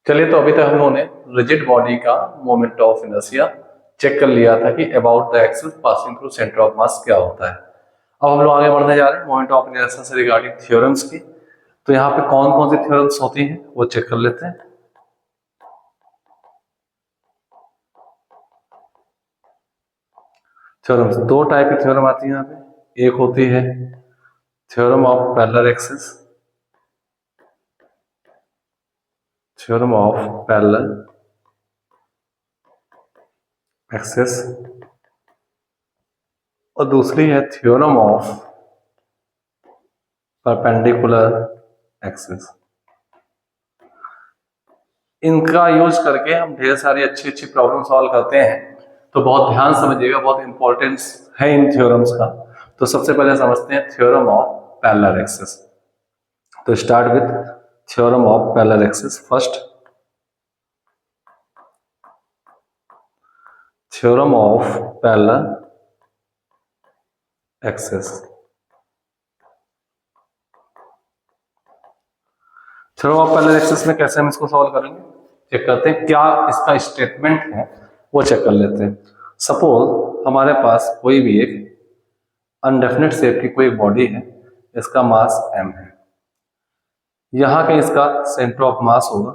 चलिए, तो अभी तक हम लोगों ने रिजिड बॉडी का मोमेंट ऑफ इनर्शिया चेक कर लिया था कि about the axis passing through centre of मास क्या होता है। अब हम लोग आगे बढ़ने जा रहे हैं मोमेंट ऑफ इनर्शिया से रिगार्डिंग थ्योरम्स की। तो यहाँ पे कौन कौन सी थ्योरम्स होती हैं वो चेक कर लेते हैं। थ्योरम्स दो टाइप की थ्योरम आती है यहाँ पे। एक होती है theorem of parallel axis, theorem of parallel axis, और दूसरी है थ्योरम ऑफ परपेंडिकुलर एक्सिस। इनका यूज करके हम ढेर सारी अच्छी अच्छी प्रॉब्लम सॉल्व करते हैं। तो बहुत ध्यान समझिएगा, बहुत इंपॉर्टेंस है इन थ्योरम्स का। तो सबसे पहले समझते हैं थ्योरम ऑफ पैरेलल एक्सिस। तो start with theorem of parallel axis. First, theorem of parallel axis. Theorem of parallel axis में कैसे हम इसको सॉल्व करेंगे, चेक करते हैं। क्या इसका स्टेटमेंट है वो चेक कर लेते हैं। सपोज हमारे पास कोई भी एक अनडेफिनेट शेप की कोई बॉडी है, इसका मास m है। यहां के इसका सेंटर ऑफ मास होगा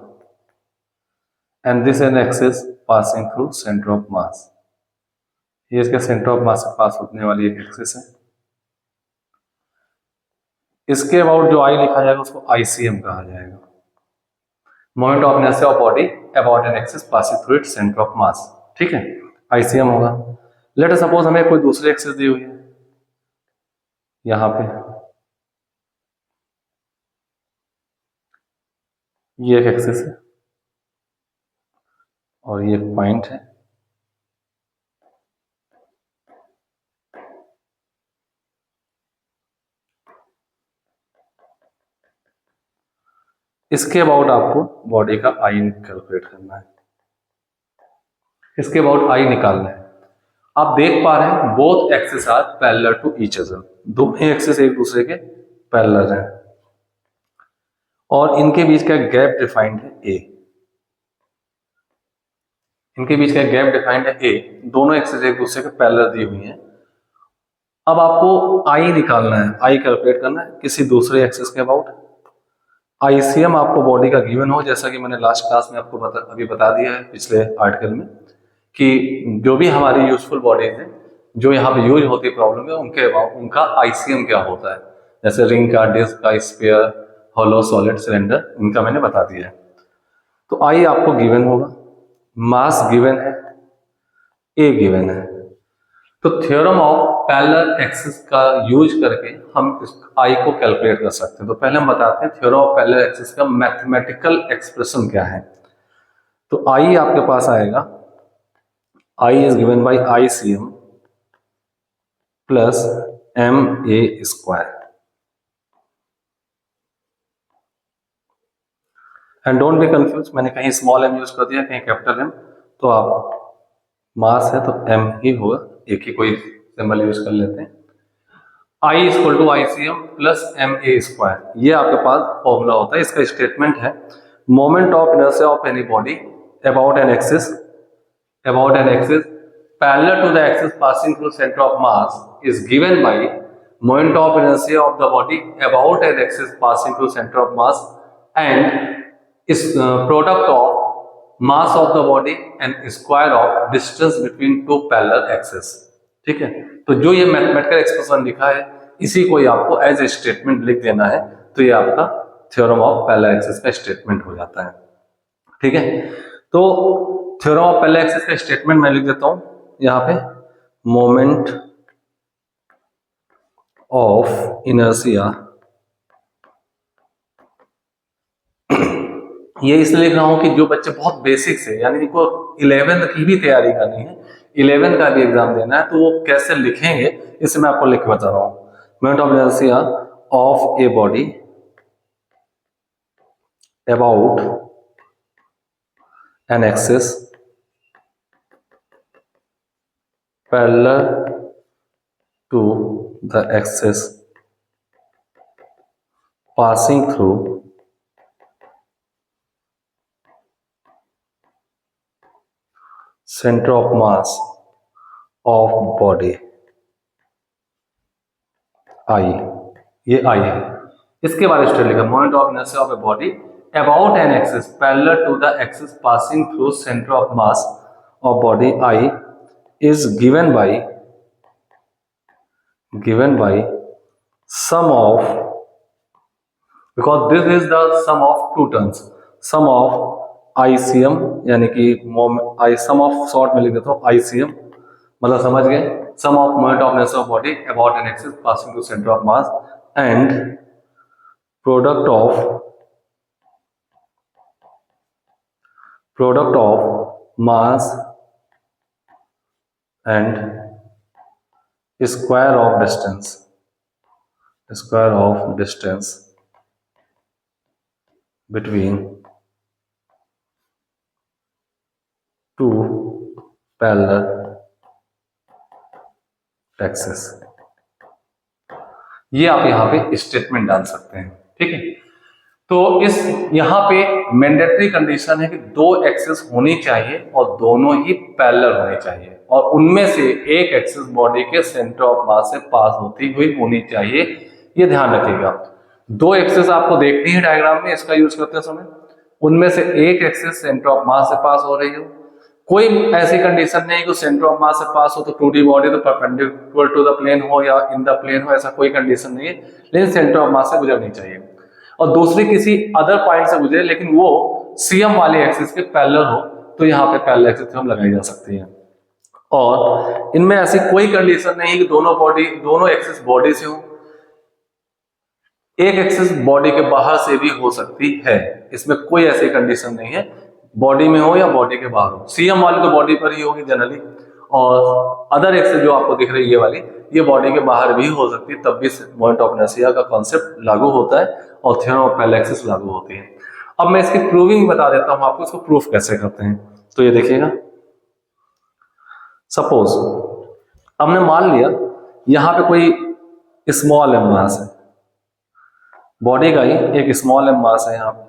and this N axis passing through centre of मास। ये इसके सेंटर ऑफ मास से पास होने वाली एक एक्सिस है। इसके अबाउट जो आई लिखा जाएगा उसको ICM कहा जाएगा, moment of inertia of body about an axis passing through its centre of मास। ठीक है, ICM होगा। लेट अस सपोज हमें कोई दूसरी एक्सिस दी हुई है, यहां पे ये एक एक्सिस है और ये एक पॉइंट है। इसके अबाउट आपको बॉडी का आई कैलकुलेट करना है, इसके अबाउट आई निकालना है। आप देख पा रहे हैं both axis are parallel to each other, दोनों एक्सिस एक दूसरे के पैरेलल हैं और इनके बीच का गैप डिफाइंड है ए। इनके बीच का गैप डिफाइंड है ए, दोनों एक्सिस एक दूसरे के पैरेलल दी हुई हैं। अब आपको आई निकालना है, आई कैलकुलेट करना है किसी दूसरे एक्सिस के अबाउट। ICM आपको बॉडी का गिवन हो, जैसा कि मैंने लास्ट क्लास में आपको अभी बता दिया है पिछले आर्टिकल में, कि जो भी हमारी यूजफुल बॉडीज है जो यहाँ पे यूज होती है प्रॉब्लम में, उनके अबाउट उनका ICM क्या होता है। जैसे रिंग का, डिस्क का, स्फीयर, हॉलो, सॉलिड, सिलेंडर, इनका मैंने बता दिया है। तो आई आपको गिवन होगा, मास गिवन है, ए गिवन है। तो थ्योरम ऑफ पैरेलल एक्सिस का यूज करके हम इस आई को कैलकुलेट कर सकते हैं। तो पहले हम बताते हैं थ्योरम ऑफ पैरेलल एक्सिस का मैथमेटिकल एक्सप्रेशन क्या है। तो आई आपके पास आएगा, I is given by ICM plus MA square. And don't be confuse, मैंने कहीं स्मॉल m यूज कर दिया, कहीं कैपिटल M, तो आप मास है तो m ही होगा, एक ही कोई सिंबल यूज कर लेते हैं। I equal to ICM plus MA square, ये आपके पास फॉर्मूला होता है। इसका स्टेटमेंट है moment of inertia of any body about an axis parallel to the axis passing through centre of mass is given by moment of inertia of the body about an axis passing through centre of mass and इस product of mass of the body and square of distance between two parallel axis. ठीक है, तो जो ये mathematical expression लिखा है इसी को ही आपको एज ए स्टेटमेंट लिख देना है, तो ये आपका थ्योरम ऑफ पैरेलल एक्सिस का स्टेटमेंट हो जाता है। ठीक है, तो थ्योरम ऑफ पैरेलल एक्सिस का स्टेटमेंट मैं लिख देता हूं यहां पे, मोमेंट ऑफ इनर्शिया, ये इसलिए लिख रहा हूं कि जो बच्चे बहुत बेसिक से, यानी इनको 11th की भी तैयारी करनी है, 11th का भी एग्जाम देना है, तो वो कैसे लिखेंगे इसे मैं आपको लिख के बता रहा हूं। Moment of inertia of a body about an axis parallel to the axis passing through centre of mass of body I, ये आई है। इसके बारे में लिखा moment of inertia of a body about an axis parallel to the axis passing through centre of mass of body I is given by sum of, because this is the sum of two terms, sum of ICM यानी कि sum of short में लिख देता हूँ ICM, मतलब समझ गए, sum of moment of inertia of body about an axis passing to center of mass and product of mass and square of distance between two parallel axes। ये आप यहां पे स्टेटमेंट डाल सकते हैं, ठीक है। तो इस यहां पे मैंडेटरी कंडीशन है कि दो एक्सिस होनी चाहिए और दोनों ही पैरेलल होनी चाहिए और उनमें से एक एक्सिस बॉडी के सेंटर ऑफ मास से पास होती हुई होनी चाहिए, ये ध्यान रखिएगा। दो एक्सिस आपको देखनी है डायग्राम में, इसका यूज करते समय उनमें से एक एक्सिस सेंटर ऑफ मास से पास हो रही हो। कोई ऐसी कंडीशन नहीं कि सेंटर ऑफ मास से पास हो तो 2D बॉडी तो परपेंडिकुलर टू द प्लेन हो या इन द प्लेन हो, ऐसा कोई कंडीशन नहीं है, लेकिन सेंटर ऑफ मास से गुजरनी चाहिए। और दूसरी किसी अदर पॉइंट से गुजरे लेकिन वो सीएम वाले एक्सिस के पैरेलल हो, तो यहाँ पे पैरेलल एक्सिस थ्योरम लगाई जा सकती है। और इनमें ऐसी कोई कंडीशन नहीं है कि दोनों एक्सिस बॉडी से हो, एक एक्सिस बॉडी के बाहर से भी हो सकती है, इसमें कोई ऐसी कंडीशन नहीं है, बॉडी में हो या बॉडी के बाहर हो। सीएम वाली तो बॉडी पर ही होगी जनरली, और अदर एक्सिस जो आपको दिख रही है ये वाली, ये बॉडी के बाहर भी हो सकती है, तब भी मोमेंट ऑफ इनर्शिया का कॉन्सेप्ट लागू होता है और थ्योरम ऑफ पैरेलल एक्सिस लागू होती है। अब मैं इसकी प्रूविंग बता देता हूं आपको, इसको प्रूफ कैसे करते हैं। तो ये देखिएगा, सपोज हमने मान लिया यहां पे कोई स्मॉल एम मास है, बॉडी का ही एक स्मॉल एम मास है, यहां पे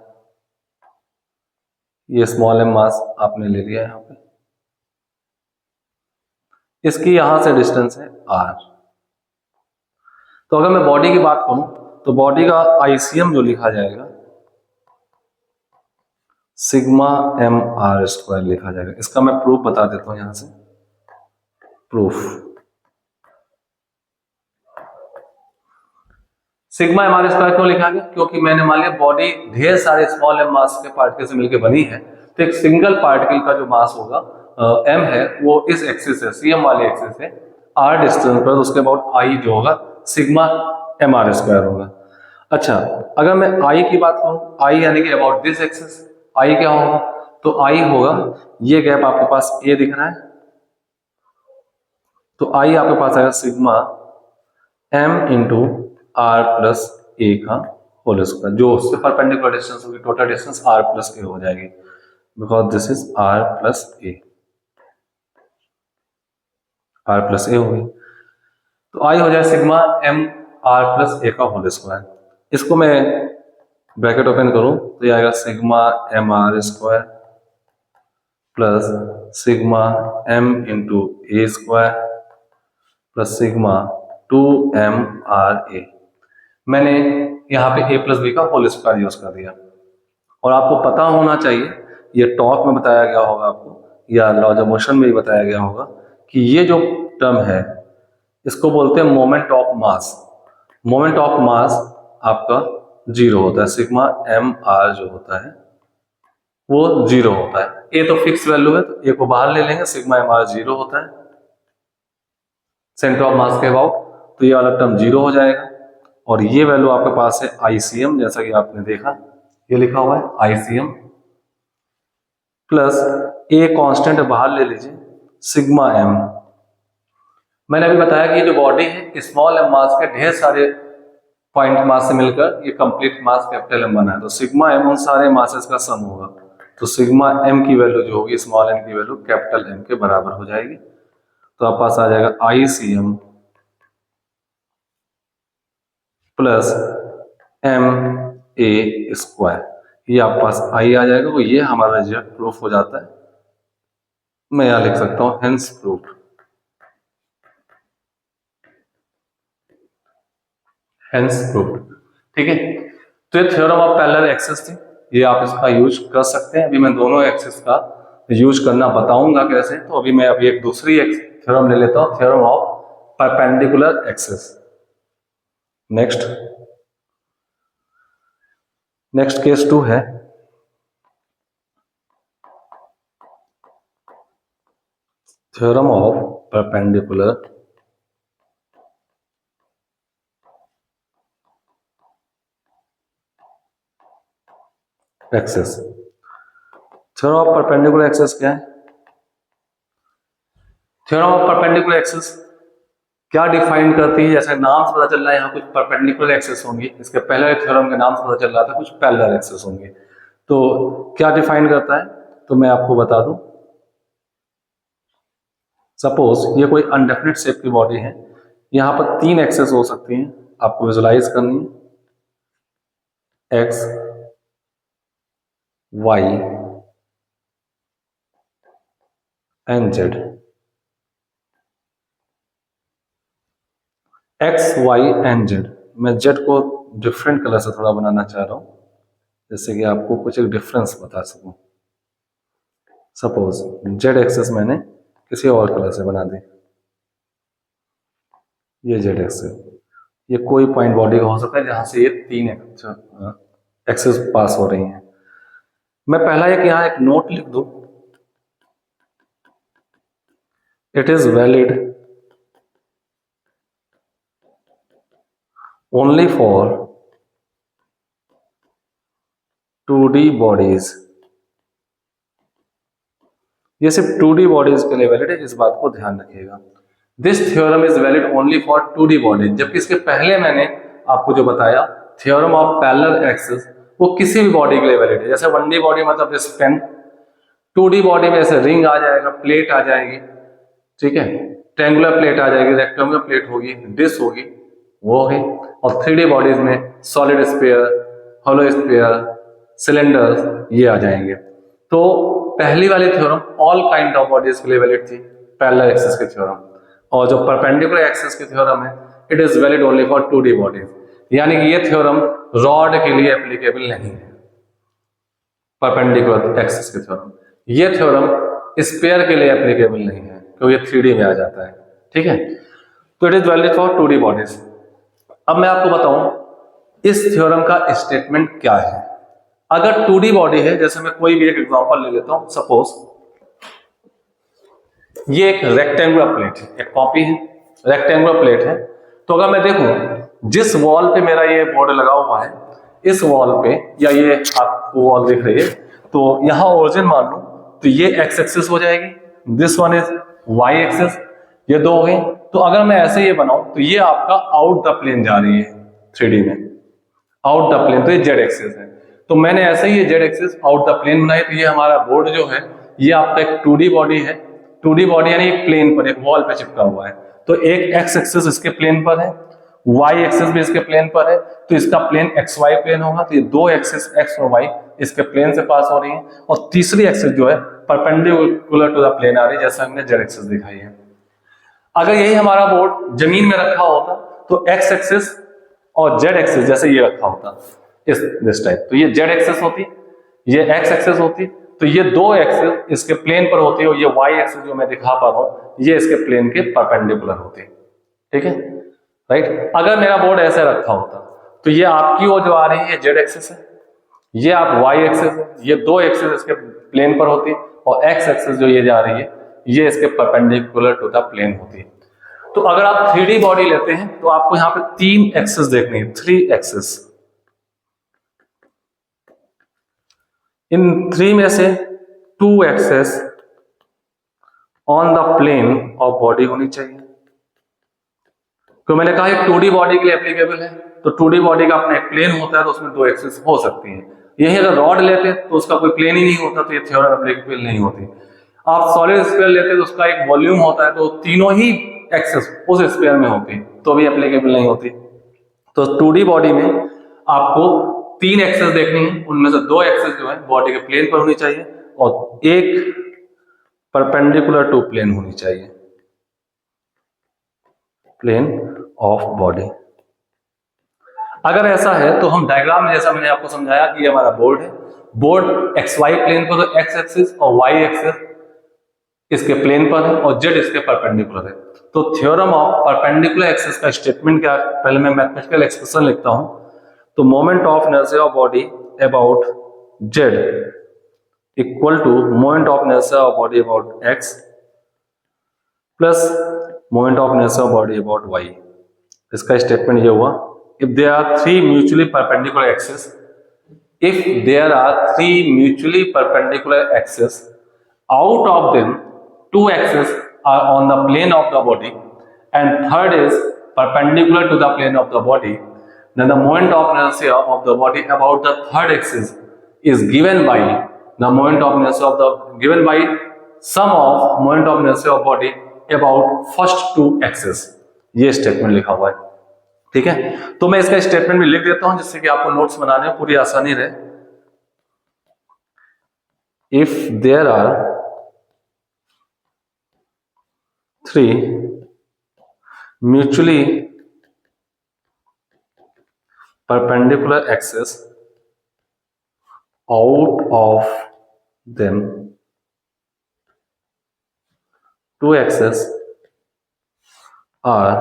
ये स्मॉल एम मास आपने ले लिया यहां पे, इसकी यहां से डिस्टेंस है r। तो अगर मैं बॉडी की बात करूं तो बॉडी का आईसीएम जो लिखा जाएगा सिग्मा एम आर स्क्वायर लिखा जाएगा। इसका मैं प्रूफ बता देता हूं यहां से, proof sigma M R square क्यों लिखा गया, क्योंकि मैंने मान लिया बॉडी ढेर सारे स्मॉल एम मास के पार्टिकल से मिलकर बनी है, तो एक सिंगल पार्टिकल का जो मास होगा एम है वो इस एक्सिस है, सीएम वाले एक्सिस है, आर डिस्टेंस पर, उसके बाद आई जो होगा सिग्मा एम आर स्क्वायर होगा। अच्छा, अगर मैं आई की बात करूं, आई यानी कि अबाउट दिस एक्सिस, आई क्या होगा, तो आई होगा ये गैप आपके पास ए दिख रहा है, तो आई आपके पास आएगा sigma M into R plus A का होल स्क्वायर, जो उससे परपेंडिकुलर डिस्टेंस होगी, total distance R plus A हो जाएगी, because this is R plus A, R plus A होगी। तो आई हो जाए sigma M R plus A का होल स्क्वायर। इसको मैं ब्रैकेट ओपन करूं तो ये आएगा sigma M R square plus sigma M into A square plus sigma 2mRA। मैंने यहाँ पे a प्लस बी का होल स्क्वायर यूज कर दिया। और आपको पता होना चाहिए, ये टॉर्क में बताया गया होगा आपको या लॉज ऑफ मोशन में भी बताया गया होगा कि ये जो टर्म है इसको बोलते हैं moment of mass. Moment of mass आपका जीरो होता है, सिग्मा एम आर जो होता है वो जीरो होता है। ए तो फिक्स वैल्यू है तो ए को बाहर ले लेंगे, सिग्मा एम आर जीरो होता है सेंटर ऑफ मास के अबाउट, तो ये वाला टर्म जीरो हो जाएगा। और ये वैल्यू आपके पास है आईसीएम, जैसा कि आपने देखा ये लिखा हुआ है आईसीएम प्लस ए कांस्टेंट बाहर ले लीजिए सिग्मा एम। मैंने अभी बताया कि ये जो बॉडी है स्मॉल एम मास के ढेर सारे पॉइंट मास से मिलकर ये कंप्लीट मास कैपिटल एम बना है, तो सिग्मा एम उन सारे मासेस का सम होगा, तो सिग्मा एम की वैल्यू जो होगी स्मॉल एम की वैल्यू कैपिटल एम के बराबर हो जाएगी। तो आप पास आ जाएगा ICM plus M A square, ये आप पास आई आ जाएगा। तो ये हमारा रिजल्ट प्रूफ हो जाता है। मैं यहां लिख सकता हूं हेंस प्रूव्ड, हेंस प्रूव्ड। ठीक है, तो ये थ्योरम ऑफ पैरेलल एक्सेस थी, ये आप इसका यूज कर सकते हैं। अभी मैं दोनों एक्सेस का यूज करना बताऊंगा कैसे। तो अभी मैं एक दूसरी थ्योरम ले लेता हूं, theorem of perpendicular axes. Next case 2 है theorem of perpendicular axes. Theorem of perpendicular axes क्या है? थ्योरम ऑफ परपेंडिकुलर एक्सेस क्या डिफाइन करती है? जैसे नाम से पता चल रहा है यहाँ कुछ परपेंडिकुलर एक्सेस होंगी, इसके पहले थ्योरम के नाम से पता चल रहा था कुछ पैरेलल एक्सेस होंगे। तो क्या डिफाइन करता है, तो मैं आपको बता दूं। सपोज ये कोई अनडेफिनिट शेप की बॉडी है, यहाँ पर 3 एक्सेस हो सकती हैं, आपको विजुलाइज करनी है, x, y and z. X, y and z. मैं जेड को डिफरेंट कलर से थोड़ा बनाना चाह रहा हूं, जैसे कि आपको कुछ एक डिफरेंस बता सकूं। सपोज जेड एक्सेस मैंने किसी और कलर से बना दी, ये जेड एक्सेस, ये कोई पॉइंट बॉडी का हो सकता है जहां से ये 3 एक्सेस पास हो रही हैं। मैं पहला यहां एक नोट लिख दूं, it is valid only for 2D bodies. ये सिर्फ 2D बॉडीज के लिए वैलिड है, इस बात को ध्यान रखिएगा। This theorem is valid only for 2D bodies, जबकि इसके पहले मैंने आपको जो बताया थ्योरम ऑफ पैरेलल एक्सेस, वो किसी भी बॉडी के लिए वैलिड है। जैसे 1D बॉडी मतलब दिस पेन, 2D बॉडी में ऐसे रिंग आ जाएगा, प्लेट आ जाएगी, ठीक है, ट्रायंगुलर प्लेट आ जाएगी, रेक्टेंगुलर प्लेट होगी, डिश होगी, वो होगी। और 3D बॉडीज में solid sphere, hollow sphere, cylinder, ये आ जाएंगे। तो पहली वाली theorem all kind of bodies के लिए वैलिड थी, पैरेलल एक्सेस की थ्योरम। और जो परपेंडिकुलर एक्सेस की थ्योरम है, it is valid only for 2D bodies, यानी कि ये थ्योरम रॉड के लिए एप्लीकेबल नहीं है। परपेंडिकुलर एक्सेस की थ्योरम, ये थ्योरम स्फीयर के लिए एप्लीकेबल नहीं है क्योंकि ये 3D में आ जाता है। ठीक है, तो it is valid for 2D bodies. अब मैं आपको बताऊं इस थ्योरम का स्टेटमेंट क्या है। अगर 2D बॉडी है, जैसे मैं कोई भी एक एग्जांपल ले लेता हूं, सपोज ये एक रेक्टेंगुलर प्लेट है, एक कॉपी है, रेक्टेंगुलर प्लेट है। तो अगर मैं देखूं जिस वॉल पे मेरा ये बोर्ड लगा हुआ है, इस वॉल पे, या ये आपको वॉल दिख रही है, तो यहां ओरिजिन मान लूं तो ये एक्स एक्सिस हो जाएगी, this one is y axis, ये दो हो गई। तो अगर मैं ऐसे ये बनाऊं तो ये आपका आउट द प्लेन जा रही है 3D में, आउट द प्लेन, तो ये जेड एक्सिस है। तो मैंने ऐसे ही ये z axis out the plane बनाई, तो ये हमारा बोर्ड जो है ये आपका एक 2D बॉडी है। 2D बॉडी यानी एक प्लेन पर, एक वॉल पे चिपका हुआ है। तो एक एक्स एक्सिस इसके प्लेन पर है, वाई एक्सिस भी इसके प्लेन पर है, तो इसका प्लेन एक्स वाई प्लेन होगा। तो ये दो एक्सिस एक्स और वाई इसके प्लेन से पास हो रही है, और तीसरी एक्सिस जो है परपेंडिकुलर टू द प्लेन आ रही है, जैसा हमने जेड एक्सिस दिखाई है। अगर यही हमारा बोर्ड जमीन में रखा होता तो एक्स एक्सिस और जेड एक्सिस जैसे ये रखा होता, इस दिस टाइप, तो ये जेड एक्सिस होती, ये एक्स एक्सिस होती, तो ये दो एक्सिस इसके प्लेन पर होती है, और ये वाई एक्सिस जो मैं दिखा पा रहा हूं ये इसके प्लेन के परपेंडिकुलर होती। ठीक है, राइट। अगर मेरा बोर्ड ऐसे रखा होता तो ये आपकी ओर जो आ रही है जेड एक्सिस है, ये आप वाई एक्सिस है, ये दो एक्सिस इसके प्लेन पर होती, और एक्स एक्सिस जो ये जा रही है ये इसके परपेंडिकुलर टू द प्लेन होती है। तो अगर आप 3D बॉडी लेते हैं तो आपको यहां पे 3 एक्सिस देखनी है, 3 एक्सिस। इन 3 में से 2 axes on the plane of body होनी चाहिए। तो मैंने कहा एक 2D बॉडी के लिए एप्लीकेबल है, तो 2D बॉडी का अपना एक प्लेन होता है, तो उसमें 2 एक्सेस हो सकती हैं। यही अगर रॉड लेते तो उसका कोई प्लेन ही नहीं होता, तो ये थ्योरम एप्लीकेबल नहीं होती। आप सॉलिड स्फीयर लेते तो उसका एक वॉल्यूम होता है, तो तीनों ही एक्सेस उस स्फीयर में होती, तो भी एप्लीकेबल नहीं होती। तो 2D बॉडी में आपको 3 एक्सेस देखनी है, उनमें से 2 एक्सेस जो है बॉडी के प्लेन पर होनी चाहिए, और एक परपेंडिकुलर टू प्लेन होनी चाहिए, प्लेन ऑफ बॉडी। अगर ऐसा है तो हम डायग्राम में, जैसा मैंने आपको समझाया कि ये हमारा बोर्ड है, बोर्ड एक्स वाई प्लेन पर, तो एक्स एक्सिस और वाई एक्सिस इसके प्लेन पर है और जेड इसके परपेंडिकुलर है। तो थ्योरम ऑफ परपेंडिकुलर एक्सिस का स्टेटमेंट क्या है, पहले मैं मैथमेटिकल एक्सप्रेशन लिखता हूं। तो moment of inertia of body about z equal to moment of inertia of body about x plus moment of inertia of body about y. इसका statement ये हुआ, if there are three mutually perpendicular axes, if there are three mutually perpendicular axes, out of them two axes are on the plane of the body and third is perpendicular to the plane of the body, then the moment of inertia of the body about the third axis is given by the moment of inertia of the given by sum of moment of inertia of body about first two axes। ये statement लिखा हुआ है, ठीक है। तो मैं इसका statement भी लिख देता हूं जिससे कि आपको नोट्स बनाने में पूरी आसानी रहे। If there are three mutually perpendicular axes, out of them two axes are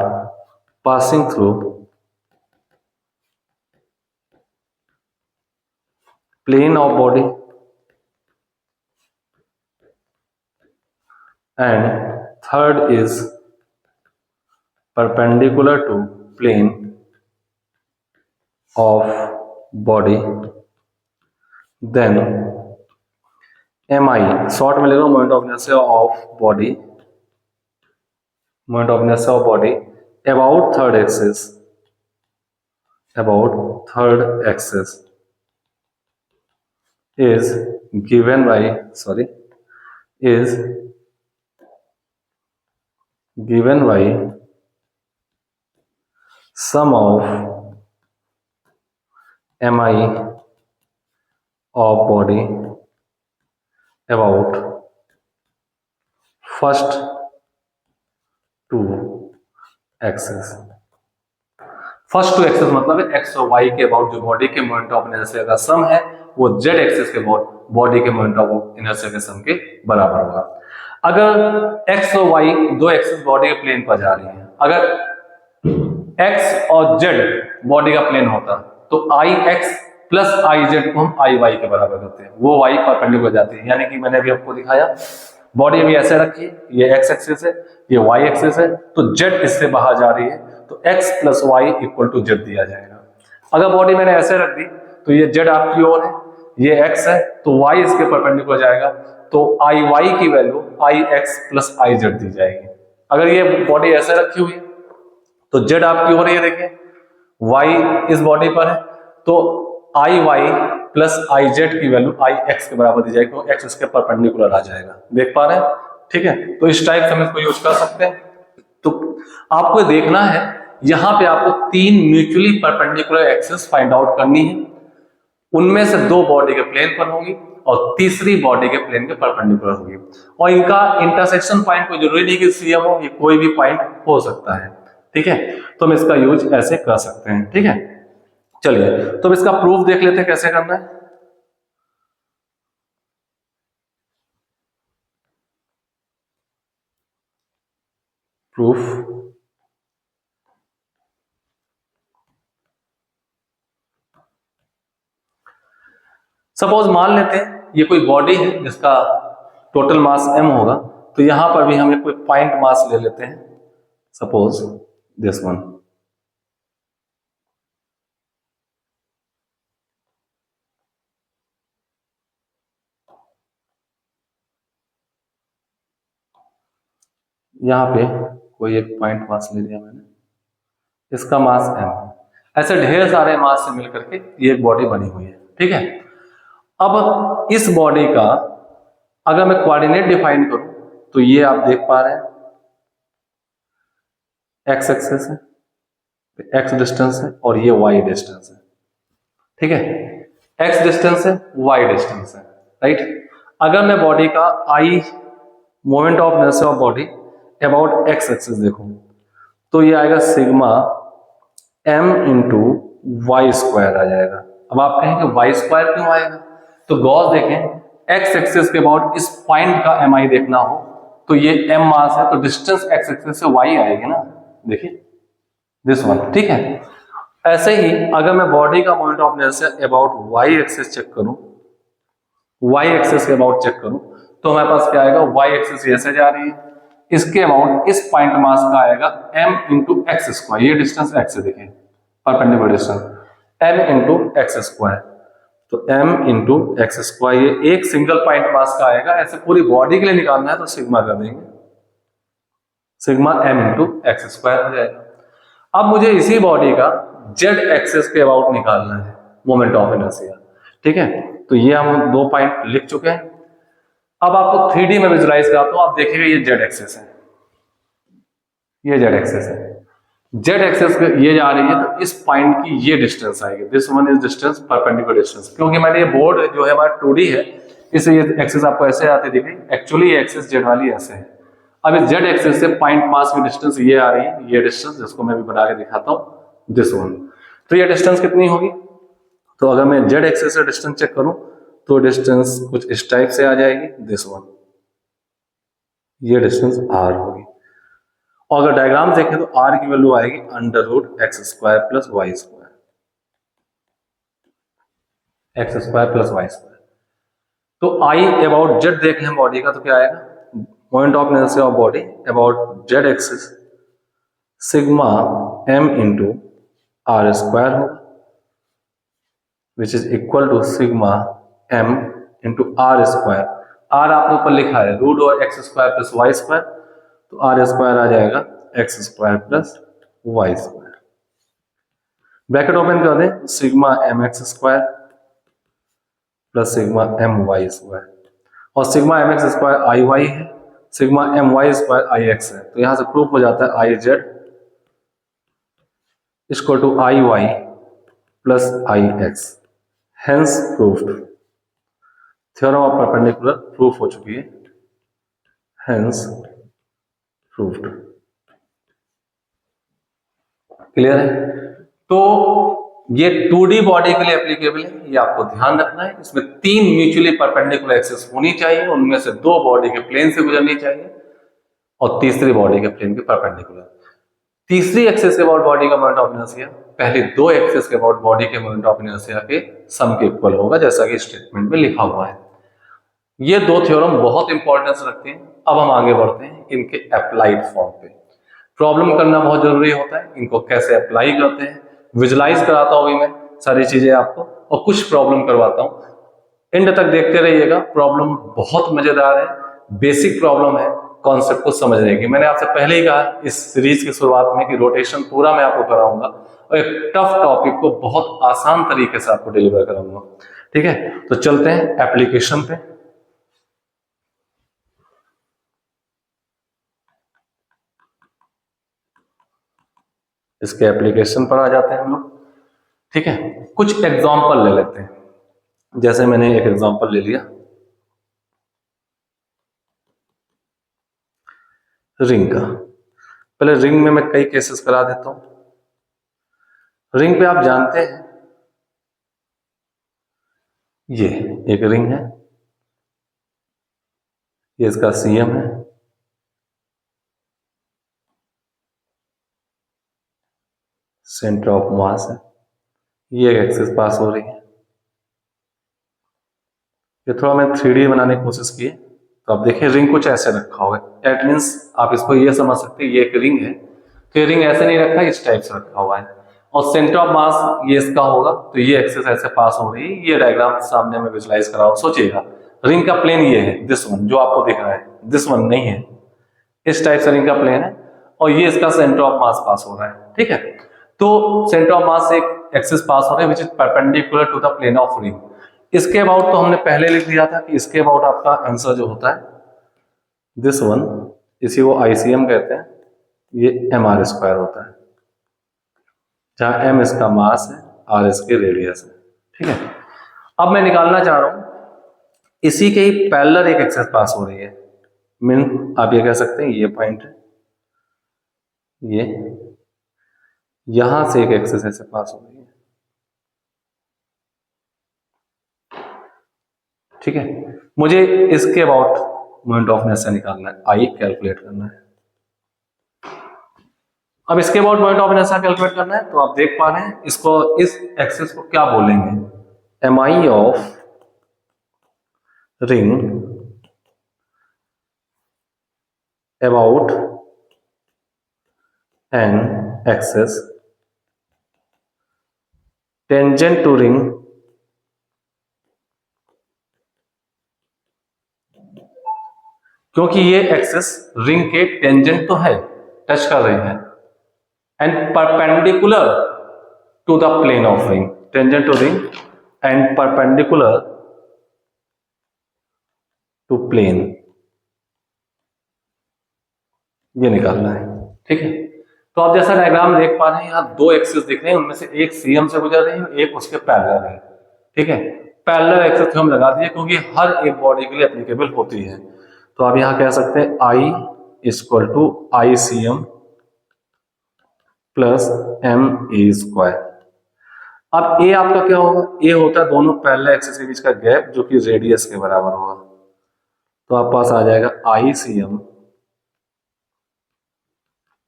passing through plane of body and third is perpendicular to plane of body, then mi short में लिखो moment of inertia of body, moment of inertia of body about third axis, about third axis is given by sum of mi of body about first two axis। First two axis मतलब है x और Y के about जो body के moment of inertia का सम है वो Z axis के बॉडी के मोमेंट ऑफ इनर्शिया के सम के बराबर होगा। अगर एक्स और वाई दो एक्सिस बॉडी के प्लेन पर जा रही हैं, अगर एक्स और जेड बॉडी का प्लेन होता तो आई एक्स प्लस आई जेड को हम आई वाई के बराबर करते हैं, वो वाई परपेंडिकुलर जाती है। यानी कि मैंने अभी आपको दिखाया बॉडी अभी ऐसे रखी, ये एक्स एक्सिस है, ये वाई एक्सिस है, तो जेड इससे बाहर जा रही है तो x plus y equal to z दिया जाएगा। अगर बॉडी मैंने ऐसे रख दी तो ये जेड आपकी ओर है, ये x है, तो y इसके परपेंडिकुलर जाएगा, तो आई वाई की value I X plus I Z दी जाएगी। अगर ये बॉडी ऐसे रखी हुई है तो जेड आपकी ओर है, ये देखिए y इस बॉडी पर है, तो I y plus I Z की वैल्यू आई एक्स के बराबर दी जाएगी, तो x इसके परपेंडिकुलर आ जाएगा। देख पा रहे हैं, ठीक है। तो इस टाइप से हम इसको यूज कर सकते हैं। तो आपको देखना है यहां पे आपको तीन mutually perpendicular axis find out करनी है, उनमें से दो बॉडी के प्लेन पर होगी और तीसरी बॉडी के प्लेन के परपेंडिकुलर होगी, और इनका इंटरसेक्शन पॉइंट कोई जरूरी नहीं कि सीएम हो, ये कोई भी पॉइंट हो सकता है, ठीक है। तो हम इसका यूज ऐसे कर सकते हैं, ठीक है। चलिए तो इसका प्रूफ देख लेते हैं कैसे करना है। प्रूफ, सपोज मान लेते हैं ये कोई बॉडी है जिसका टोटल मास m होगा, तो यहां पर भी हम कोई पॉइंट मास ले लेते हैं, सपोज दिस वन। यहां पे कोई एक पॉइंट मास ले लिया मैंने, इसका मास m। ऐसे ढेर सारे मास से मिलकर के ये एक बॉडी बनी हुई है, ठीक है। अब इस बॉडी का अगर मैं कोऑर्डिनेट डिफाइन करूं तो ये आप देख पा रहे हैं एक्स एक्सिस है, एक्स डिस्टेंस है और ये वाई डिस्टेंस है, ठीक है। एक्स डिस्टेंस है, वाई डिस्टेंस है, राइट। अगर मैं बॉडी का I moment of inertia of body about X axis देखो, तो ये आएगा sigma m into Y square आ जाएगा। अब आप कहेंगे वाई स्क्वायर क्यों आएगा, तो गॉस देखें एक्स एक्सिस के अबाउट इस पॉइंट का एम आई देखना हो तो ये m मास है, तो डिस्टेंस एक्स एक्सिस से y आएगी ना, देखिए दिस वन, ठीक है। ऐसे ही अगर मैं बॉडी का moment of inertia about y axis check करूं, वाई एक्सिस के अबाउट चेक करूं, तो हमारे पास क्या आएगा, वाई एक्सिस ऐसे जा रही है, इसके अबाउट इस पॉइंट मास का आएगा m इंटू एक्स स्क्वायर, ये डिस्टेंस x है, देखिए perpendicular distance m into x square, तो m इंटू एक्स स्क्वायर ये एक सिंगल पॉइंट मास का आएगा। ऐसे पूरी बॉडी के लिए निकालना है तो सिग्मा कर देंगे, sigma m into x square हो जाएगा। अब मुझे इसी बॉडी का z एक्सिस के अबाउट निकालना है मोमेंट ऑफ इनर्शिया, ठीक है। तो ये हम दो पॉइंट लिख चुके हैं। अब आपको 3D में विजुलाइज कराता हूं, आप देखिएगा ये z एक्सिस है, ये z एक्सिस है, z एक्सिस ये जा रही है, तो इस पॉइंट की ये डिस्टेंस आएगी, this one is distance perpendicular distance. क्योंकि मैंने ये बोर्ड जो है हमारा 2D है, इसलिए ये एक्सिस आपको ऐसे आती दिख रही, एक्चुअली ये एक्सिस z वाली ऐसे है। अब इस z एक्सिस से पॉइंट मास की डिस्टेंस ये आ रही है, ये डिस्टेंस जिसको मैं भी बना के दिखाता हूं, दिस वन। तो ये डिस्टेंस कितनी होगी, तो अगर मैं z एक्सिस से डिस्टेंस चेक करूं तो डिस्टेंस कुछ इस टाइप से आ जाएगी, दिस वन, ये डिस्टेंस r होगी। और अगर डायग्राम देखें तो r की वैल्यू आएगी under root x square plus Y square, x square plus Y square. तो आई अबाउट जेड देख लें बॉडी का, तो क्या आएगा, point of inertia of body about Z axis sigma m into R square होगा, which is equal to sigma m into R square. R आपने ऊपर लिखा है रूट और X square plus Y square, तो आर स्क्वायर आ जाएगा X square plus Y square. Bracket open कर दें, sigma M X square plus sigma M Y square, और sigma M X square I Y है, sigma M Y square I x है, तो यहां से प्रूफ हो जाता है I z equal to I y plus I x, hence proofed. Theorem of perpendicular proof हो चुकी है, हेंस प्रूफ्ड। क्लियर है। तो ये 2D बॉडी के लिए एप्लीकेबल है, ये आपको ध्यान रखना है। इसमें 3 म्यूचुअली परपेंडिकुलर एक्सिस होनी चाहिए, उनमें से 2 बॉडी के प्लेन से गुजरनी चाहिए और तीसरी बॉडी के प्लेन के परपेंडिकुलर। तीसरी एक्सिस के अबाउट बॉडी का मोमेंट ऑफ इनर्शिया पहले 2 एक्सिस के अबाउट बॉडी के मोमेंट ऑफ इनर्शिया के सम के इक्वल होगा, जैसा कि स्टेटमेंट में लिखा हुआ है। ये 2 थ्योरम बहुत इंपॉर्टेंस रखते हैं। अब हम आगे बढ़ते हैं इनके अप्लाइड फॉर्म पे। प्रॉब्लम करना बहुत जरूरी होता है, इनको कैसे अप्लाई करते हैं विजुलाइज कराता हूं मैं सारी चीजें आपको, और कुछ प्रॉब्लम करवाता हूं। एंड तक देखते रहिएगा, प्रॉब्लम बहुत मजेदार है, बेसिक प्रॉब्लम है कॉन्सेप्ट को समझने की। मैंने आपसे पहले ही कहा इस सीरीज की शुरुआत में कि रोटेशन पूरा मैं आपको कराऊंगा और एक टफ टॉपिक को बहुत आसान तरीके से आपको डिलीवर कराऊंगा, ठीक है। तो चलते हैं एप्लीकेशन पे। इसके एप्लीकेशन पर आ जाते हैं हम लोग, ठीक है। कुछ एग्जांपल ले लेते हैं, जैसे मैंने एक एग्जांपल ले लिया रिंग का। पहले रिंग में मैं कई केसेस करा देता हूं। रिंग पे आप जानते हैं ये एक रिंग है, ये इसका सीएम है, सेंटर ऑफ मास है, ये एक्सिस पास हो रही है। ये थोड़ा मैं 3D बनाने की कोशिश की, तो आप देखिए रिंग कुछ ऐसे रखा हुआ है। एट मीन्स आप इसको ये समझ सकते हैं ये एक रिंग है, तो ये रिंग ऐसे नहीं रखा, इस टाइप से रखा हुआ है, और सेंटर ऑफ मास ये इसका होगा, तो ये एक्सिस ऐसे पास हो रही है। ये डायग्राम सामने में विजुलाइज करा हूं। सोचिएगा रिंग का प्लेन ये है, दिस वन जो आपको दिख रहा है, दिस वन नहीं है, इस टाइप से रिंग का प्लेन है, और ये इसका सेंटर ऑफ मास पास हो रहा है, ठीक है। तो सेंटर ऑफ मास से एक एक्सिस पास हो रहा है which is perpendicular to the plane of ring. इसके अबाउट तो हमने पहले लिख दिया था कि इसके अबाउट आपका आंसर जो होता है दिस वन, इसी को आईसीएम कहते हैं, ये एम आर स्क्वायर होता है, जहां एम इसका मास है, आर इसके रेडियस है, ठीक है। अब मैं निकालना चाह रहा हूं इसी के ही पैरेलल एक एक्सिस पास हो रही है, मीन आप ये कह सकते हैं ये पॉइंट है, ये यहां से एक एक्सिस ऐसे पास हो रही है, ठीक है। मुझे इसके अबाउट मोमेंट ऑफ इनर्शिया निकालना है, आई कैलकुलेट करना है। अब इसके about moment of inertia calculate करना है, तो आप देख पा रहे हैं इसको, इस एक्सिस को क्या बोलेंगे, M I of ring about an axis tangent to ring क्योंकि ये एक्सिस रिंग के टेंजेंट तो है, टच कर रहे हैं, and perpendicular to the plane of ring, tangent to ring and perpendicular to plane, ये निकालना है, ठीक है। तो आप जैसा डायग्राम देख पा रहे हैं, यहाँ दो एक्सिस दिख रहे हैं, उनमें से एक सीएम से गुजर रही है, एक उसके पैरेलल है, ठीक है। पैरेलल एक्सिस हम लगा दिए क्योंकि हर एक बॉडी के लिए एप्लीकेबल होती है। तो आप यहां कह सकते हैं I equal to I C M plus M A square. अब ए आपका क्या होगा, ए होता है दोनों पैरेलल एक्सिस के बीच का गैप जो कि रेडियस के बराबर होगा। तो आप पास आ जाएगा I C M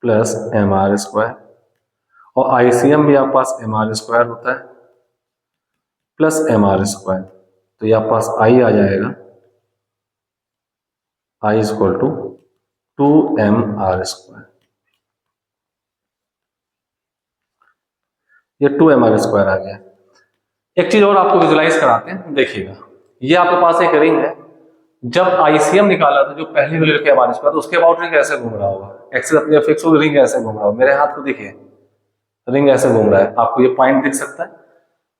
plus M are square, और आईसीएम भी आप पास एम आर स्क्वायर होता है प्लस एम आर स्क्वायर, तो ये आप पास आई आ जाएगा, आई इक्वल टू 2mr स्क्वायर, ये 2mr स्क्वायर आ गया। एक चीज और आपको विजुलाइज कराते हैं, देखिएगा ये आपके पास एक रिंग है, जब आईसीएम निकाला था जो पहली वैल्यू के हमारे पास, तो उसके अबाउट रिंग ऐसे घूम रहा होगा, एक्सिस अपनी फिक्स होगी, रिंग ऐसे घूम रहा होगा, मेरे हाथ को देखिए रिंग ऐसे घूम रहा है, आपको ये पॉइंट दिख सकता है,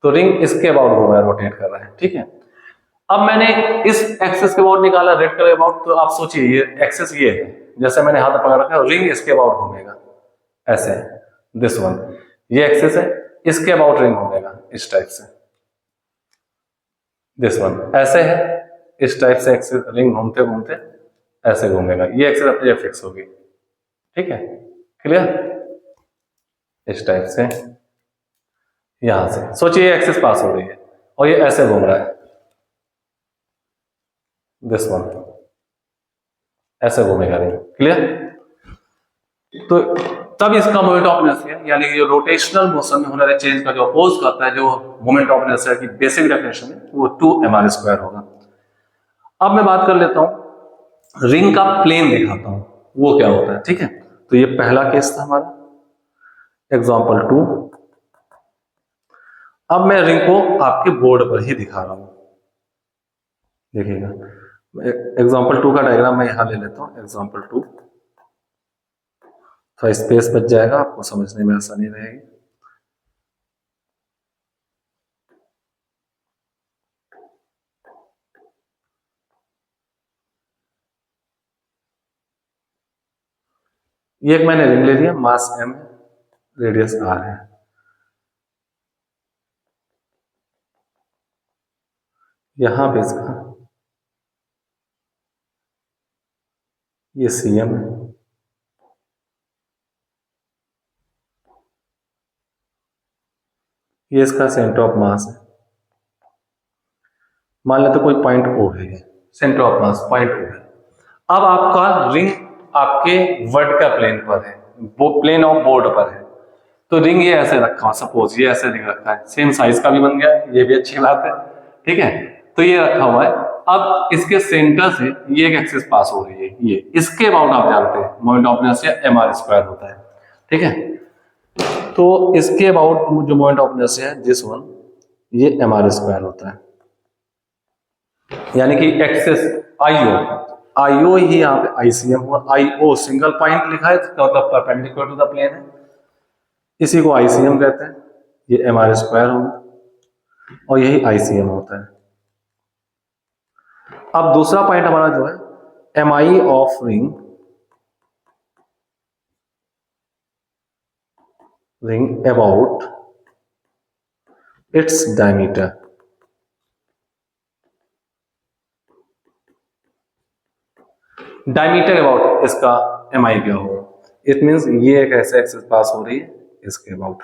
तो रिंग इसके अबाउट घूम रहा है, रोटेट कर रहा है, ठीक है। अब मैंने इस एक्सिस के अबाउट निकाला, रेड कलर अबाउट, तो आप सोचिए ये एक्सिस ये है, जैसे मैंने हाथ पकड़ रखा है, रिंग इसके अबाउट घूमेगा ऐसे, दिस वन, ये एक्सिस है, इसके अबाउट रिंग घूमेगा इस टाइप से, दिस वन ऐसे है, इस टाइप से एक्सिस रिंग घूमते घूमते ऐसे घूमेगा, ये एक्सिस अपने फिक्स होगी, ठीक है, क्लियर। इस टाइप से यहां से सोचिए एक्सिस पास हो रही है और ये ऐसे घूम रहा है, दिस वन ऐसे घूमेगा रिंग, क्लियर। तो तब इसका मोमेंट ऑफ इनर्शिया यानी जो रोटेशनल मोशन में होने वाले चेंज का जो अपोज करता है, जो मोमेंट ऑफ इनर्शिया की बेसिक डेफिनेशन है, वो 2mr स्क्वायर होगा। अब मैं बात कर लेता हूं रिंग का प्लेन दिखाता हूं वो क्या होता है, ठीक है। तो ये पहला केस था हमारा, एग्जांपल 2। अब मैं रिंग को आपके बोर्ड पर ही दिखा रहा हूं, देखिएगा एग्जांपल 2 का डायग्राम मैं यहां ले लेता हूं, एग्जांपल 2, थोड़ा स्पेस बच जाएगा, आपको समझने में आसानी रहेगी। ये एक मैंने रिंग ले लिया, मास m है, रेडियस r है, यहां पे इसका ये cm है, ये इसका सेंटर ऑफ मास है, मान लेते कोई पॉइंट ओ है, centre of mass point O है। अब आपका रिंग आपके वर्ड का प्लेन पर है, वो प्लेन ऑफ बोर्ड पर है, तो रिंग ये ऐसे रखा, सपोज ये ऐसे रिंग रखा है, सेम साइज का भी बन गया, ये भी अच्छी बात है, ठीक है। तो ये रखा हुआ है, अब इसके सेंटर से ये एक एक्सिस पास हो रही है, ये इसके अबाउट आप जानते हैं moment of inertia mr square होता है, ठीक है। तो इसके अबाउट जो मोमेंट ऑफ इनर्शिया है दिस वन, ये mr स्क्वायर होता है, यानी कि एक्सिस आईओ ही यहाँ पे आईसीएम हुआ, आईओ सिंगल पॉइंट लिखा है, मतलब परपेंडिकुलर टू द प्लेन है, इसी को आईसीएम कहते हैं, ये mr स्क्वायर होगा और यही आईसीएम होता है। अब दूसरा पॉइंट हमारा जो है M I of ring about its diameter, diameter about इसका एम आई क्या होगा। इट मीन्स ये एक ऐसे एक्सिस पास हो रही है इसके about.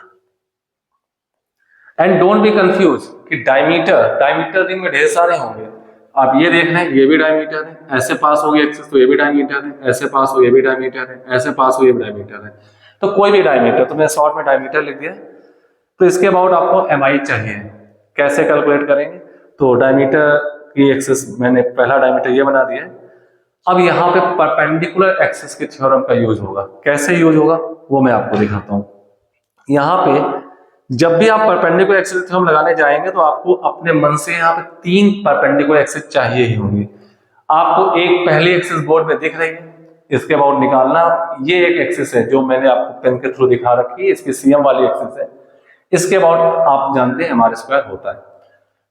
And don't be confuse कि डायमीटर रिंग में ढेर सारे होंगे। आप ये देख रहे हैं ये भी डायमीटर है, ऐसे पास हो गया एक्सिस तो ये भी डायमीटर है, ऐसे पास हो ये भी डायमीटर है, ऐसे पास हो ये भी डायमीटर है। तो कोई भी डायमीटर, तो मैं शॉर्ट में डायमीटर लिख दिया। तो इसके अबाउट आपको एम आई चाहिए, कैसे कैलकुलेट करेंगे। तो डायमीटर की एक्सिस मैंने पहला डायमीटर ये बना दिया है। अब यहाँ पे परपेंडिकुलर एक्सिस के थ्योरम का यूज होगा। कैसे यूज होगा वो मैं आपको दिखाता हूँ। यहाँ पे जब भी आप परपेंडिकुलर एक्सिस थ्योरम लगाने जाएंगे तो आपको अपने मन से यहाँ पे 3 परपेंडिकुलर एक्सिस चाहिए ही होंगी। आपको एक पहली एक्सिस बोर्ड में दिख रही है, इसके अबाउट निकालना। ये एक एक्सिस है जो मैंने आपको पेन के थ्रू दिखा रखी है, इसकी सीएम वाली एक्सिस है। इसके अबाउट आप जानते हैं एमआर स्क्वायर होता है।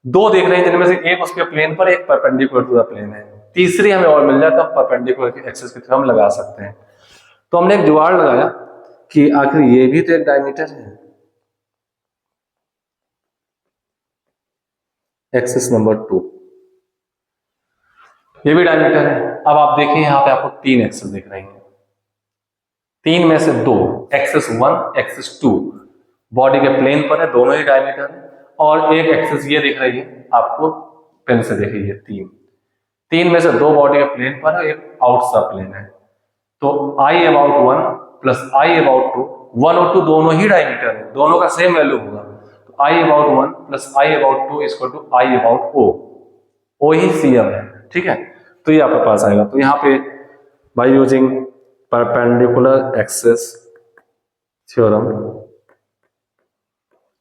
2 देख रहे हैं जिनमें से एक उसके प्लेन पर, एक परपेंडिकुलर टू द प्लेन है। तीसरी हमें और मिल जाए तो हम परपेंडिकुलर एक्सिस के थ्योरम लगा सकते हैं। तो हमने एक जुगाड़ लगाया कि आखिर ये भी तो एक डायमीटर है, एक्सिस नंबर 2 ये भी डायमीटर है। अब आप देखिए यहाँ पे आपको 3 एक्सिस दिख रही हैं, 3 में से 2 एक्सिस 1 एक्सिस 2 बॉडी के प्लेन पर है, दोनों ही डायमीटर है। और एक एक्सिस ये दिख रही है आपको, पेन से देखिए 3 में से 2 बॉडी के प्लेन पर है, एक आउट सब प्लेन है। तो I about 1 plus I about 2, 1 और 2 दोनों ही डायमीटर है, दोनों का सेम वैल्यू होगा। तो I about 1 plus I about 2 equal to I about O ही सीएम है। ठीक है, तो ये आपके पास आएगा। तो यहाँ पे by using perpendicular axis theorem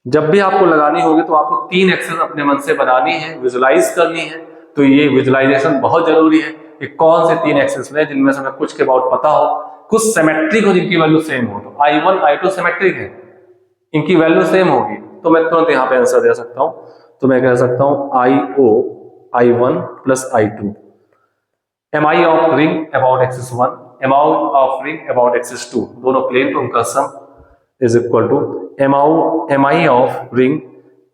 जब भी आपको लगानी होगी तो आपको 3 एक्सिस अपने मन से बनानी है, विजुलाइज करनी है। तो ये विजुलाइजेशन बहुत जरूरी है कि कौन से 3 एक्सिस में जिनमें से हमें कुछ के अबाउट पता हो, कुछ सिमेट्रिक हो, जिनकी वैल्यू सेम हो। तो I1 I2 सिमेट्रिक है, इनकी वैल्यू सेम होगी, तो मैं तुरंत यहाँ पे आंसर दे सकता हूँ। तो मैं कह सकता हूँ IO I1 plus I2 MI of ring about axis 1 MI of ring about axis 2, दोनों प्लेन तो उनका sum is equal to MI of ring